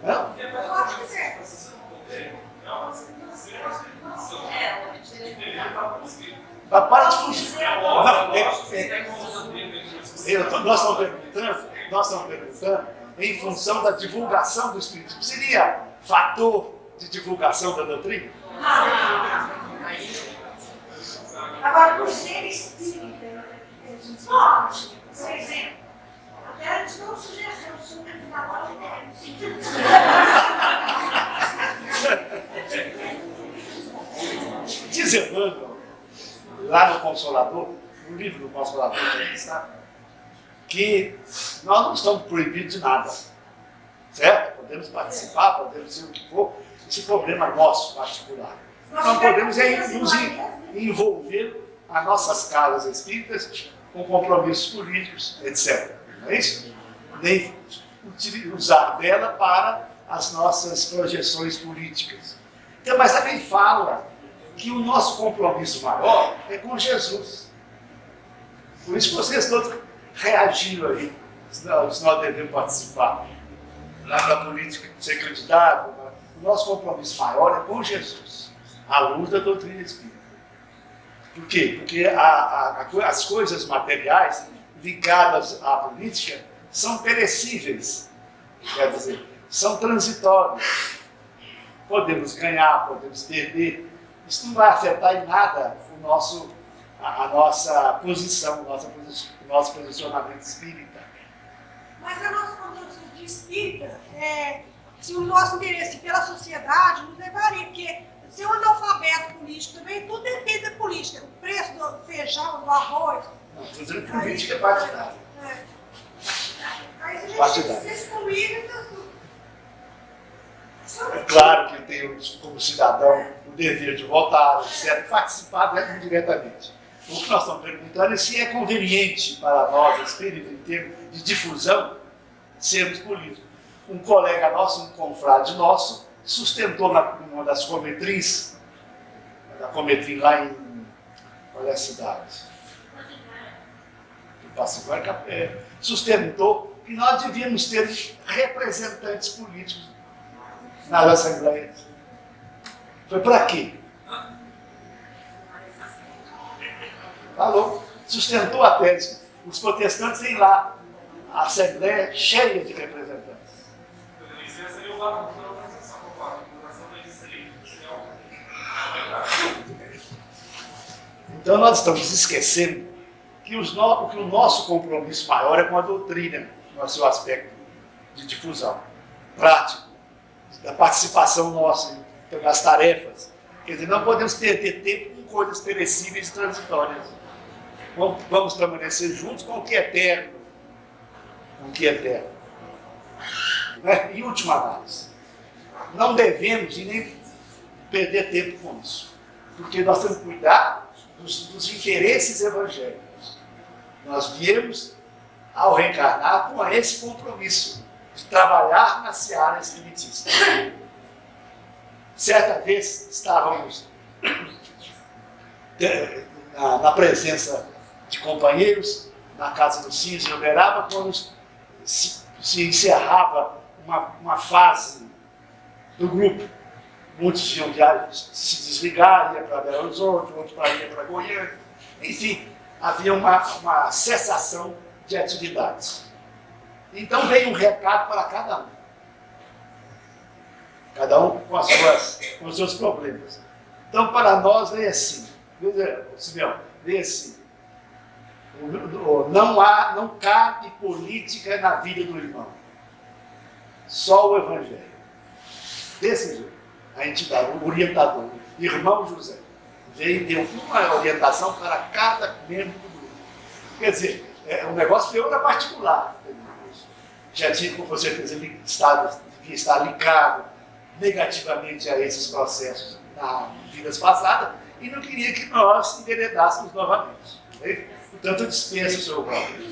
Não? Pode dizer. Para de fugir. Nós estamos perguntando em função da divulgação do Espiritismo. Seria fator de divulgação da doutrina? Agora, por ser espírita, pode, por exemplo, até te dou uma sugestão sobre o candidato Diz Emmanuel, lá no Consolador, no livro do Consolador, que nós não estamos proibidos de nada, certo? Podemos participar, podemos ser o que for, esse problema nosso particular. Não podemos nos envolver as nossas casas espíritas com compromissos políticos, etc. Não é isso? Nem usar dela para as nossas projeções políticas. Então, mas também fala que o nosso compromisso maior é com Jesus. Por isso vocês todos reagiram aí, se nós devemos participar lá da política, ser candidato. O nosso compromisso maior é com Jesus, à luz da doutrina espírita. Por quê? Porque as coisas materiais ligadas à política são perecíveis, quer dizer, são transitórias. Podemos ganhar, podemos perder. Isso não vai afetar em nada a nossa posição, o nosso posicionamento espírita. Mas a nossa condição de espírita, se o nosso interesse pela sociedade nos levaria, porque ser um analfabeto político também, tudo depende da política. O preço do feijão, do arroz. Não, estou dizendo que política é partidária. Aí se a gente se excluir, então, É claro que tem, como cidadão, o dever de votar, etc., participar diretamente. O que nós estamos perguntando é se é conveniente para nós, espírito em termos de difusão, sermos políticos. Um colega nosso, um confrade nosso, sustentou numa das cometrins, da cometrim lá em, qual é a cidade? Sustentou que nós devíamos ter representantes políticos nas assembleias. Foi para quê? Falou, sustentou a tese. Os protestantes têm lá a assembleia cheia de representantes. Isso seria o lado da organização, a organização da distrito. Então nós estamos esquecendo que o nosso compromisso maior é com a doutrina, no seu aspecto de difusão, prático, da participação nossa nas tarefas. Quer dizer, não podemos perder tempo com coisas perecíveis e transitórias. Vamos permanecer juntos com o que é eterno. Com o que é eterno. Né? Em última análise, não devemos e nem perder tempo com isso. Porque nós temos que cuidar dos interesses evangélicos. Nós viemos ao reencarnar com esse compromisso de trabalhar na seara espiritista. Certa vez estávamos na presença de companheiros na casa do Cinza em Uberaba, quando se encerrava uma fase do grupo. Muitos iam se desligar, ia para Belo Horizonte, outros ia para Goiânia. Enfim, havia uma cessação de atividades. Então veio um recado para cada um. Cada um com os seus problemas. Então, para nós, veio assim. Simeão, veio assim. Não cabe política na vida do irmão. Só o Evangelho. Desse jeito. A entidade, o orientador, o irmão José, veio e deu uma orientação para cada membro do grupo. Quer dizer, o negócio foi outra particular. Já tinha, com certeza, devia estar ligado negativamente a esses processos nas vidas passadas e não queria que nós enveredássemos novamente. Né? Portanto, eu dispenso o seu próprio.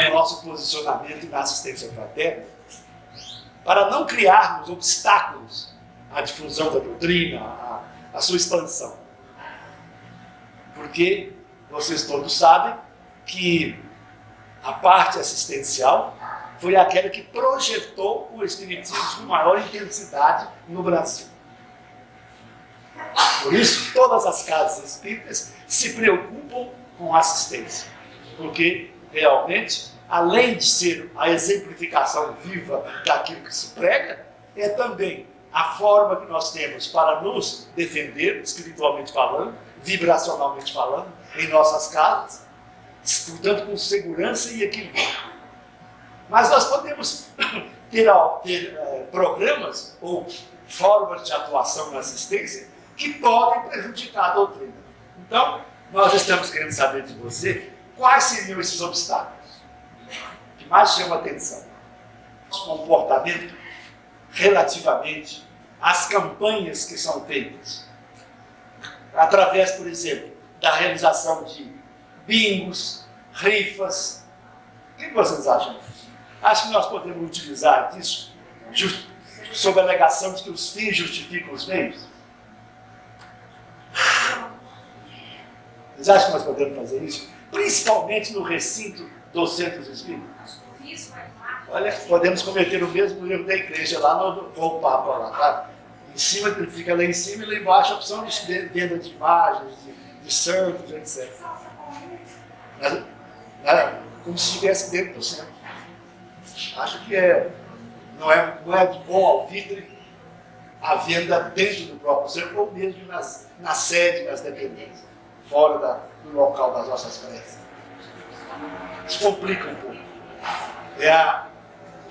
O nosso posicionamento na assistência fraterna, para não criarmos obstáculos à difusão da doutrina, à sua expansão. Porque vocês todos sabem que a parte assistencial foi aquela que projetou o espiritismo com maior intensidade no Brasil. Por isso, todas as casas espíritas se preocupam com a assistência, porque realmente, além de ser a exemplificação viva daquilo que se prega, é também a forma que nós temos para nos defender, espiritualmente falando, vibracionalmente falando, em nossas casas, portanto com segurança e equilíbrio. Mas nós podemos ter programas ou formas de atuação na assistência que podem prejudicar a doutrina. Então, nós estamos querendo saber de você quais seriam esses obstáculos que mais chamam a atenção. Nosso comportamento relativamente às campanhas que são feitas, através, por exemplo, da realização de bingos, rifas. O que vocês acham? Acho que nós podemos utilizar disso sob a alegação de que os fins justificam os meios? Vocês acham que nós podemos fazer isso? Principalmente no recinto dos centros espíritas. Olha, podemos cometer o mesmo erro da igreja lá no Papa lá, tá? Em cima, fica lá em cima e lá embaixo a opção de venda de imagens, de santos, etc. Como se estivesse dentro do centro. Acho que não é de bom alvitre a venda dentro do próprio centro, ou mesmo na sede, nas dependências, fora do local das nossas preces. Isso complica um pouco.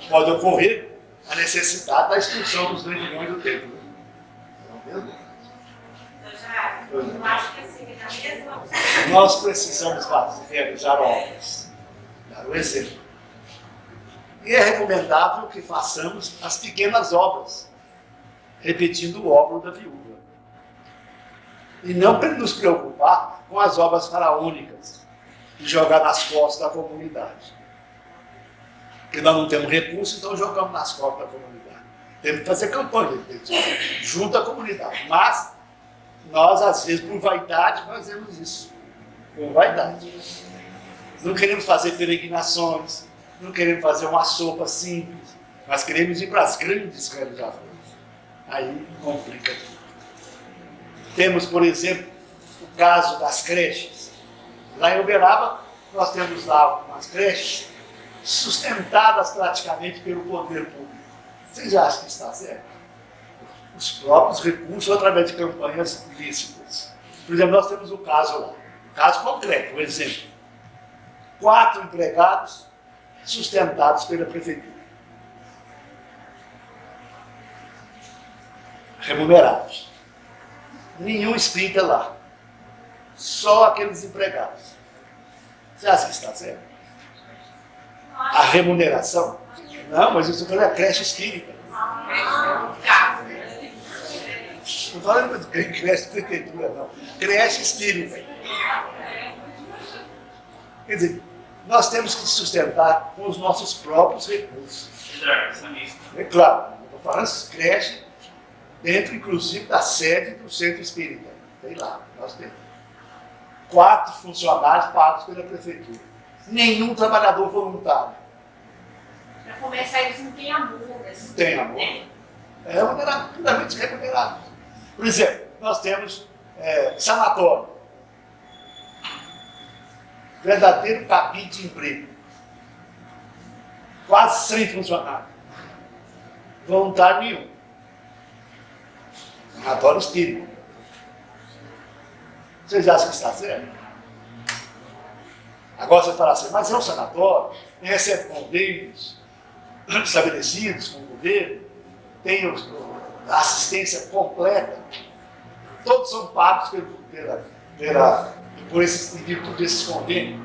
Pode ocorrer a necessidade da expulsão dos vendilhões do templo. Não é mesmo? Eu acho que assim, na mesma nós precisamos realizar obras. Dar um exemplo. E é recomendável que façamos as pequenas obras, repetindo o óbolo da viúva. E não nos preocupar com as obras faraônicas e jogar nas costas da comunidade. Porque nós não temos recursos, então jogamos nas costas da comunidade. Temos que fazer campanha, junto à comunidade. Mas nós, às vezes, por vaidade, fazemos isso. Por vaidade. Não queremos fazer peregrinações, não queremos fazer uma sopa simples, mas queremos ir para as grandes realizações. Aí complica tudo. Temos, por exemplo, o caso das creches. Lá em Uberaba, nós temos lá umas creches sustentadas praticamente pelo poder público. Vocês acham que está certo? Os próprios recursos através de campanhas lícitas. Por exemplo, nós temos o caso lá. Um caso concreto, um exemplo. 4 empregados sustentados pela prefeitura. Remunerados. Nenhum espírita lá. Só aqueles empregados. Você acha que está certo? A remuneração? Não, mas isso foi a creche espírita. Não falando de creche de prefeitura, não. Creche espírita. Quer dizer, nós temos que sustentar com os nossos próprios recursos. É claro, estou falando de creche dentro, inclusive, da sede do centro espírita. Tem lá, nós temos. 4 funcionários pagos pela prefeitura. Nenhum trabalhador voluntário. Para começar, eles não têm amor. Não tem amor. É remunerado, puramente remunerado. Por exemplo, nós temos sanatório. Verdadeiro cabide de emprego. Quase 100 funcionários. Voluntário nenhum. Sanatório espírita. Vocês acham que está certo? Agora você fala assim, mas é um sanatório, recebe convênios estabelecidos com o governo, tem a assistência completa, todos são pagos por esse indivíduo desses convênios.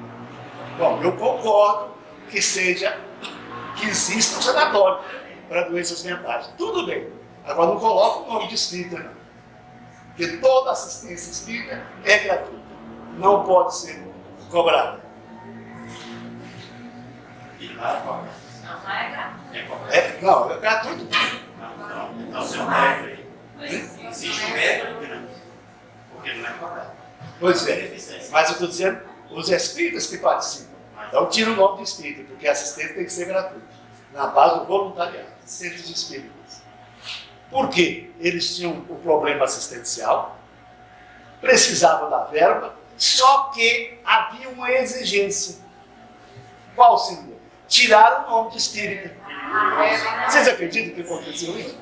Bom, eu concordo que exista um sanatório para doenças mentais. Tudo bem. Agora não coloca o nome de espírita, não. Porque toda assistência espírita é gratuita. Não pode ser cobrada. E lá é cobrado. Não, não é gratuito. É cobrado. Não, é gratuito. Não, seu método. Existe um método grande. Porque não é cobrado. Pois é. Mas eu estou dizendo, os espíritas que participam. Então tira o nome de espírita, porque a assistência tem que ser gratuita. Na base do voluntariado. Centros espíritas. Por quê? Eles tinham o problema assistencial, precisavam da verba, só que havia uma exigência. Qual seria? Tirar o nome de espírita. Vocês acreditam que aconteceu isso?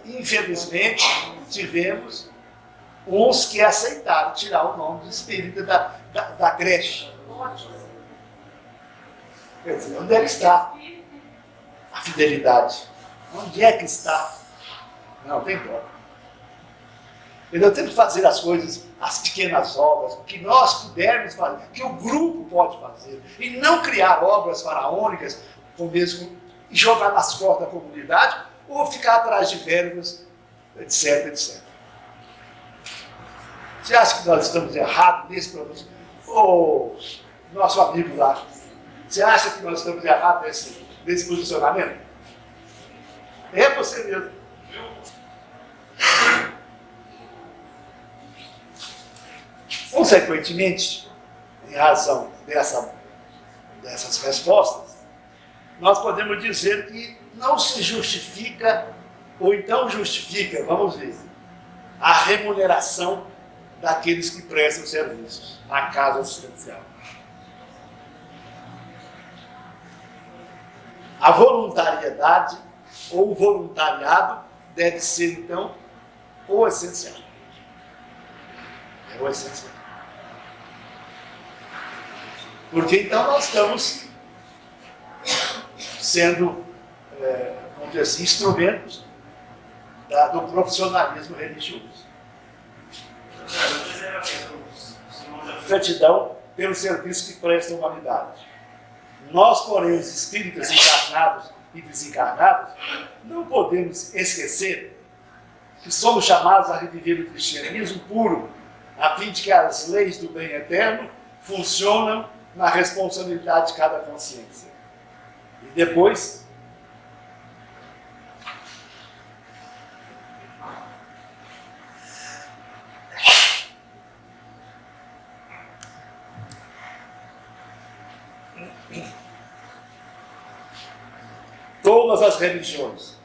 E infelizmente, tivemos uns que aceitaram tirar o nome de espírita da creche. Quer dizer, onde é que está a fidelidade? Onde é que está? Não, tem problema. Eu tenho que fazer as coisas, as pequenas obras, o que nós pudermos fazer, que o grupo pode fazer, e não criar obras faraônicas, e jogar nas costas da comunidade, ou ficar atrás de verbas, etc, etc. Você acha que nós estamos errados nesse problema? Ô, nosso amigo lá, você acha que nós estamos errados nesse posicionamento? É você mesmo. Consequentemente, em razão dessas respostas, nós podemos dizer que não se justifica, ou então justifica, vamos ver, a remuneração daqueles que prestam serviços à casa assistencial. A voluntariedade ou o voluntariado deve ser, então, o essencial. É o essencial. Porque então nós estamos sendo, vamos dizer assim, instrumentos do profissionalismo religioso. gratidão pelo serviço que presta à humanidade. Nós, porém, os espíritas encarnados e desencarnados, não podemos esquecer que somos chamados a reviver o cristianismo puro, a fim de que as leis do bem eterno funcionam na responsabilidade de cada consciência. E depois, todas as religiões,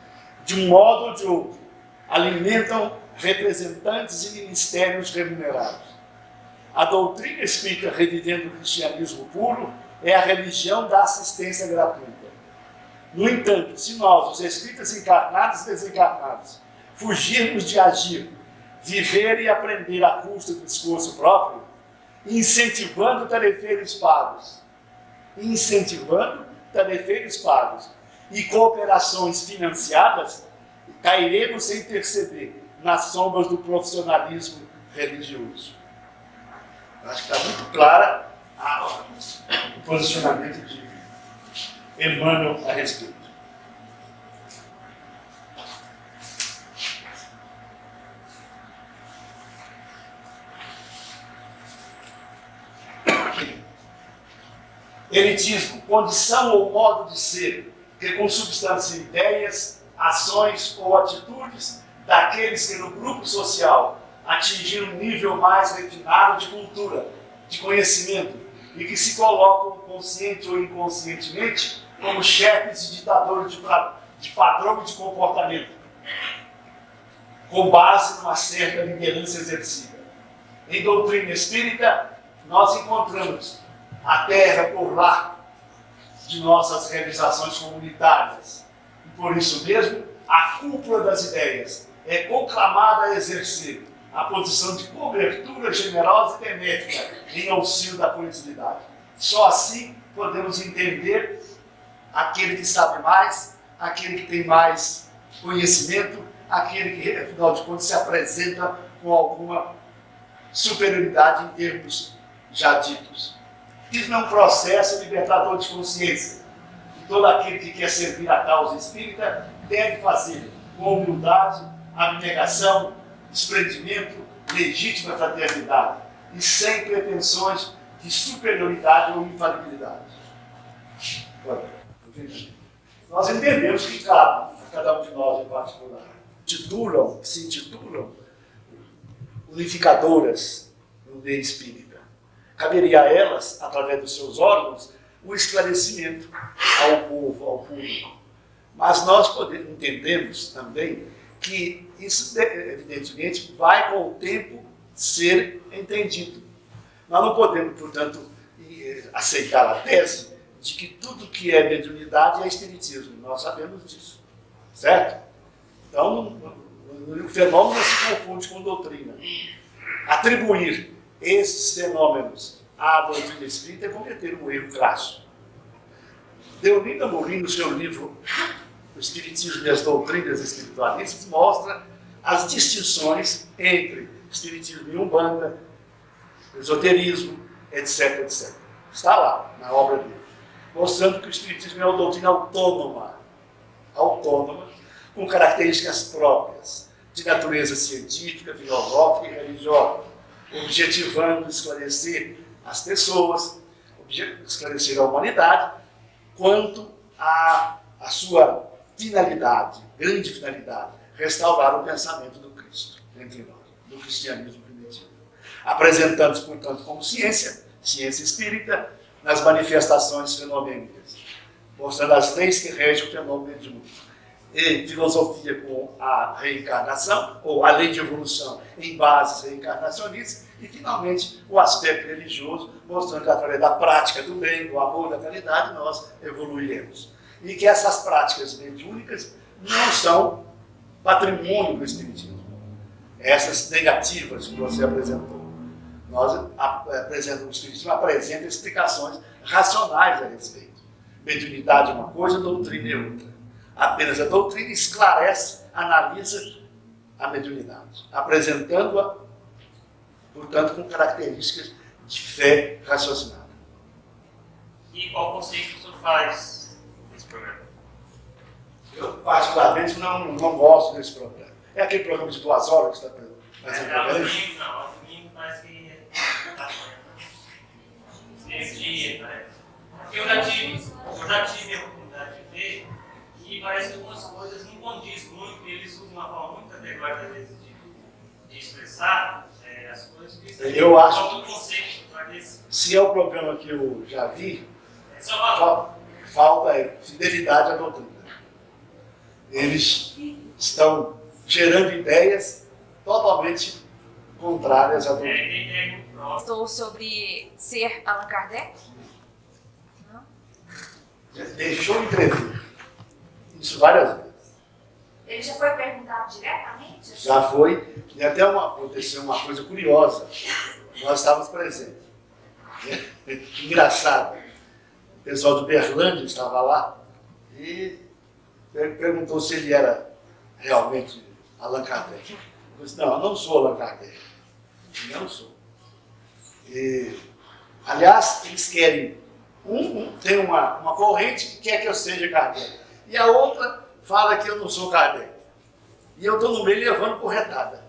de um modo ou de outro, alimentam representantes e ministérios remunerados. A doutrina espírita revivendo o cristianismo puro é a religião da assistência gratuita. No entanto, se nós, os espíritas encarnados e desencarnados, fugirmos de agir, viver e aprender à custa do esforço próprio, incentivando tarefeiros pagos e cooperações financiadas, cairemos sem perceber nas sombras do profissionalismo religioso. Acho que está muito clara o posicionamento de Emmanuel a respeito. Elitismo, condição ou modo de ser que consubstancia ideias, ações ou atitudes daqueles que no grupo social atingiram um nível mais refinado de cultura, de conhecimento e que se colocam consciente ou inconscientemente como chefes e ditadores de padrão de comportamento, com base numa certa liderança exercida. Em doutrina espírita, nós encontramos a terra por lá de nossas realizações comunitárias. E por isso mesmo, a cúpula das ideias é conclamada a exercer a posição de cobertura generosa e benéfica em auxílio da coletividade. Só assim podemos entender aquele que sabe mais, aquele que tem mais conhecimento, aquele que, afinal de contas, se apresenta com alguma superioridade em termos já ditos. Isso é um processo libertador de consciência. E todo aquele que quer servir a causa espírita deve fazer com humildade, abnegação, desprendimento, legítima fraternidade e sem pretensões de superioridade ou infalibilidade. Nós entendemos que cabe a cada um de nós em particular. Se intitulam unificadoras no meio espírita. Caberia a elas, através dos seus órgãos, o esclarecimento ao povo, ao público. Mas nós entendemos também que isso, evidentemente, vai com o tempo ser entendido. Nós não podemos, portanto, aceitar a tese de que tudo que é mediunidade é espiritismo. Nós sabemos disso, certo? Então, o fenômeno se confunde com doutrina. Atribuir esses fenômenos à doutrina espírita é cometer um erro crasso. Deolinda Morim, no seu livro O Espiritismo e as Doutrinas Espiritualistas, mostra as distinções entre espiritismo e umbanda, esoterismo, etc, etc. Está lá, na obra dele, mostrando que o espiritismo é uma doutrina autônoma, com características próprias, de natureza científica, filosófica e religiosa, objetivando esclarecer as pessoas, esclarecer a humanidade, quanto à sua finalidade, grande finalidade, restaurar o pensamento do Cristo entre nós, do cristianismo primitivo. Apresentamos, portanto, como ciência espírita, nas manifestações fenomênicas, mostrando as leis que regem o fenômeno mediúnico. E filosofia com a reencarnação, ou a lei de evolução em bases reencarnacionistas, e, finalmente, o aspecto religioso, mostrando que, através da prática do bem, do amor, da caridade, nós evoluiremos. E que essas práticas mediúnicas não são patrimônio do espiritismo. Essas negativas que você apresentou. Nós apresentamos, o espiritismo apresenta explicações racionais a respeito. Mediunidade é uma coisa, doutrina é outra. Apenas a doutrina esclarece, analisa a mediunidade, apresentando-a, portanto, com características de fé raciocinada. E qual conceito que o senhor faz nesse programa? Eu, particularmente, não gosto desse programa. É aquele programa de 2 horas que está fazendo Ao programa? domingo não, ao domingo parece que esse dia, parece. Porque eu já tive a oportunidade de ver e parece que algumas coisas não condiz muito, e eles usam uma forma muito categórica, às vezes, de expressar as coisas. Eu acho Falta um conceito para esse. Se é o programa que eu já vi, É só uma falta fidelidade à doutrina. Eles estão gerando ideias totalmente contrárias à doutrina. ideia muito próxima. Estou sobre ser Allan Kardec? Deixou entrever isso várias vezes. Ele já foi perguntado diretamente? Já foi, e até aconteceu uma coisa curiosa. Nós estávamos presentes. Engraçado. O pessoal de Berlândia estava lá e perguntou se ele era realmente Allan Kardec. Eu disse, não, eu não sou Allan Kardec. Não sou. E, aliás, eles querem, tem uma corrente que quer que eu seja Kardec. E a outra fala que eu não sou Kardec. E eu estou no meio levando porretada.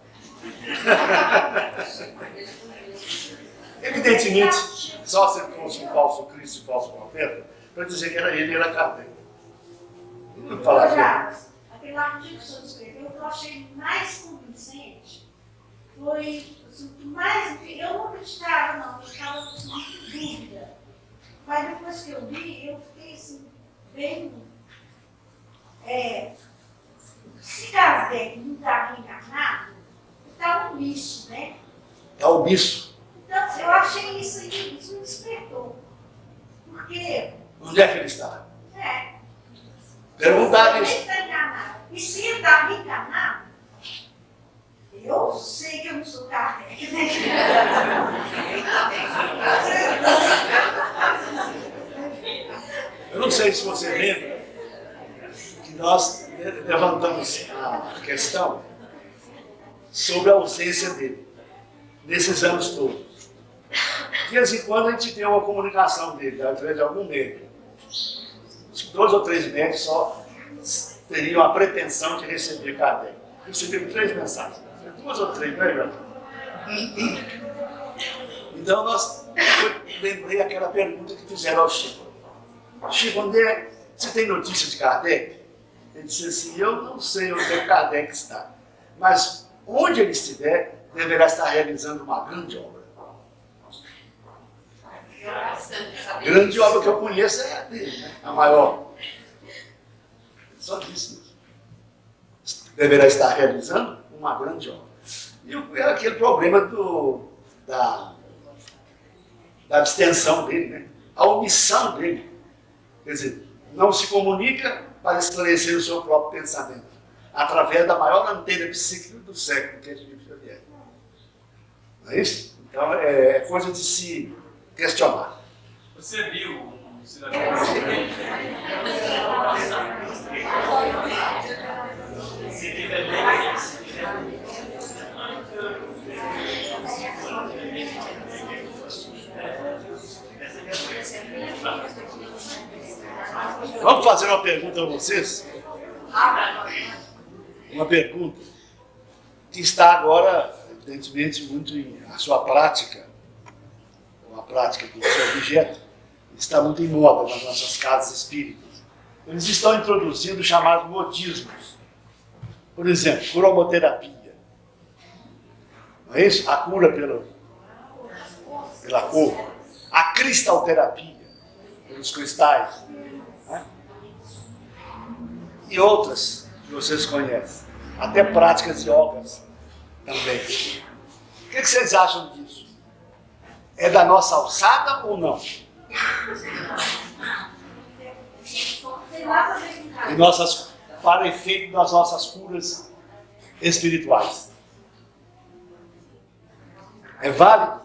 Evidentemente, só se fosse um falso Cristo e falso profeta, para dizer que ele era Kardec. Não falar que aquele artigo que o senhor escreveu, que eu achei mais convincente, foi assim, mais. Eu não acreditava, não, eu estava com muita dúvida. Mas depois que eu vi, eu fiquei assim, bem. Se Kardec não está reencarnado, está omisso, né? é omisso. Então, eu achei isso aí, isso me despertou. Porque, Onde é que ele está? se Perguntar ele isso. está enganado, e se ele está reencarnado, eu sei que eu não sou Kardec, né? Eu não sei se você lembra que nós levantamos a questão sobre a ausência dele, nesses anos todos. De vez em quando a gente tem uma comunicação dele, através de algum médico. 2 ou 3 médicos só teriam a pretensão de receber Kardec. Recebemos 3 mensagens. 2 ou 3, não é verdade? Então eu lembrei aquela pergunta que fizeram ao Chico. Chico, onde é? Você tem notícia de Kardec? Ele disse assim, eu não sei onde é que Kardec está, mas onde ele estiver, deverá estar realizando uma grande obra. A grande obra que eu conheço é a dele, né? A maior. Só disse isso. Deverá estar realizando uma grande obra. E é aquele problema da abstenção dele, né? A omissão dele. Quer dizer, não se comunica para esclarecer o seu próprio pensamento, através da maior antena psíquica do século, que é de Xavier. Não é isso? Então, é coisa de se questionar. Você viu um cidadão Vamos fazer uma pergunta a vocês? Uma pergunta que está agora, evidentemente, muito a sua prática, ou a prática do seu objeto, está muito em moda nas nossas casas espíritas. Eles estão introduzindo os chamados modismos. Por exemplo, cromoterapia. Não é isso? A cura pela cor. A cristalterapia, pelos cristais. Né? E outras que vocês conhecem. Até práticas de yogas também. O que vocês acham disso? É da nossa alçada ou não? Para efeito das nossas curas espirituais. É válido?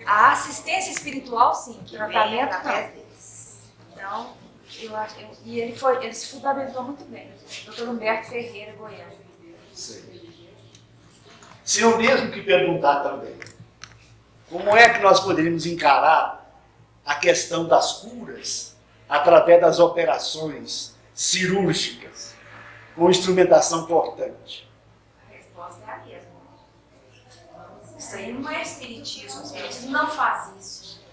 A assistência espiritual, sim. Tratamento, não. Então, eu acho. Ele se fundamentou muito bem. Dr. Humberto Ferreira, Goiânia. Sei. Se eu mesmo que perguntar também, Como é que nós poderíamos encarar a questão das curas através das operações cirúrgicas, com instrumentação cortante? A resposta é a mesma. Isso aí não é espiritismo, o espiritismo não faz isso.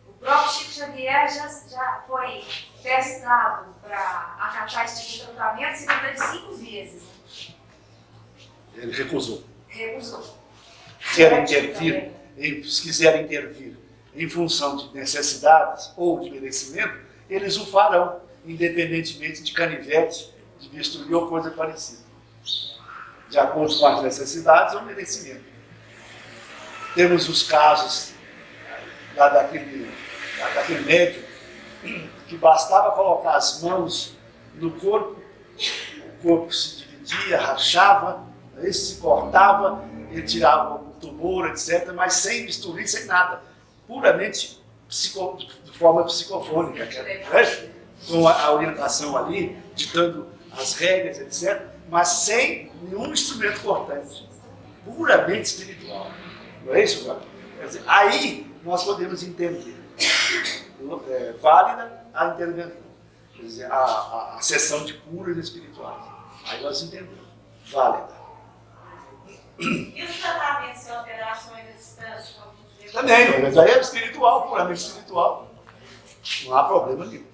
O próprio Chico Xavier já foi testado para acatar esse tipo de tratamento cerca de 5 vezes. Ele recusou. Recusou. Se quiserem intervir em função de necessidades ou de merecimento, eles o farão, independentemente de canivete, de bisturi ou coisa parecida, de acordo com as necessidades ou merecimento. Temos os casos lá daquele médico que bastava colocar as mãos no corpo, o corpo se dividia, rachava, se cortava, ele tirava o tumor, etc., mas sem bisturi, sem nada, puramente de forma psicofônica, com a orientação ali, ditando as regras, etc., mas sem nenhum instrumento cortante, puramente espiritual. Não é isso, Gabriel? Quer dizer, aí nós podemos entender válida a intervenção, quer dizer, a sessão de curas espirituais. Aí nós entendemos, válida. E os tratamentos e operações à distância? Também, mas aí é espiritual, puramente espiritual. Não há problema nenhum.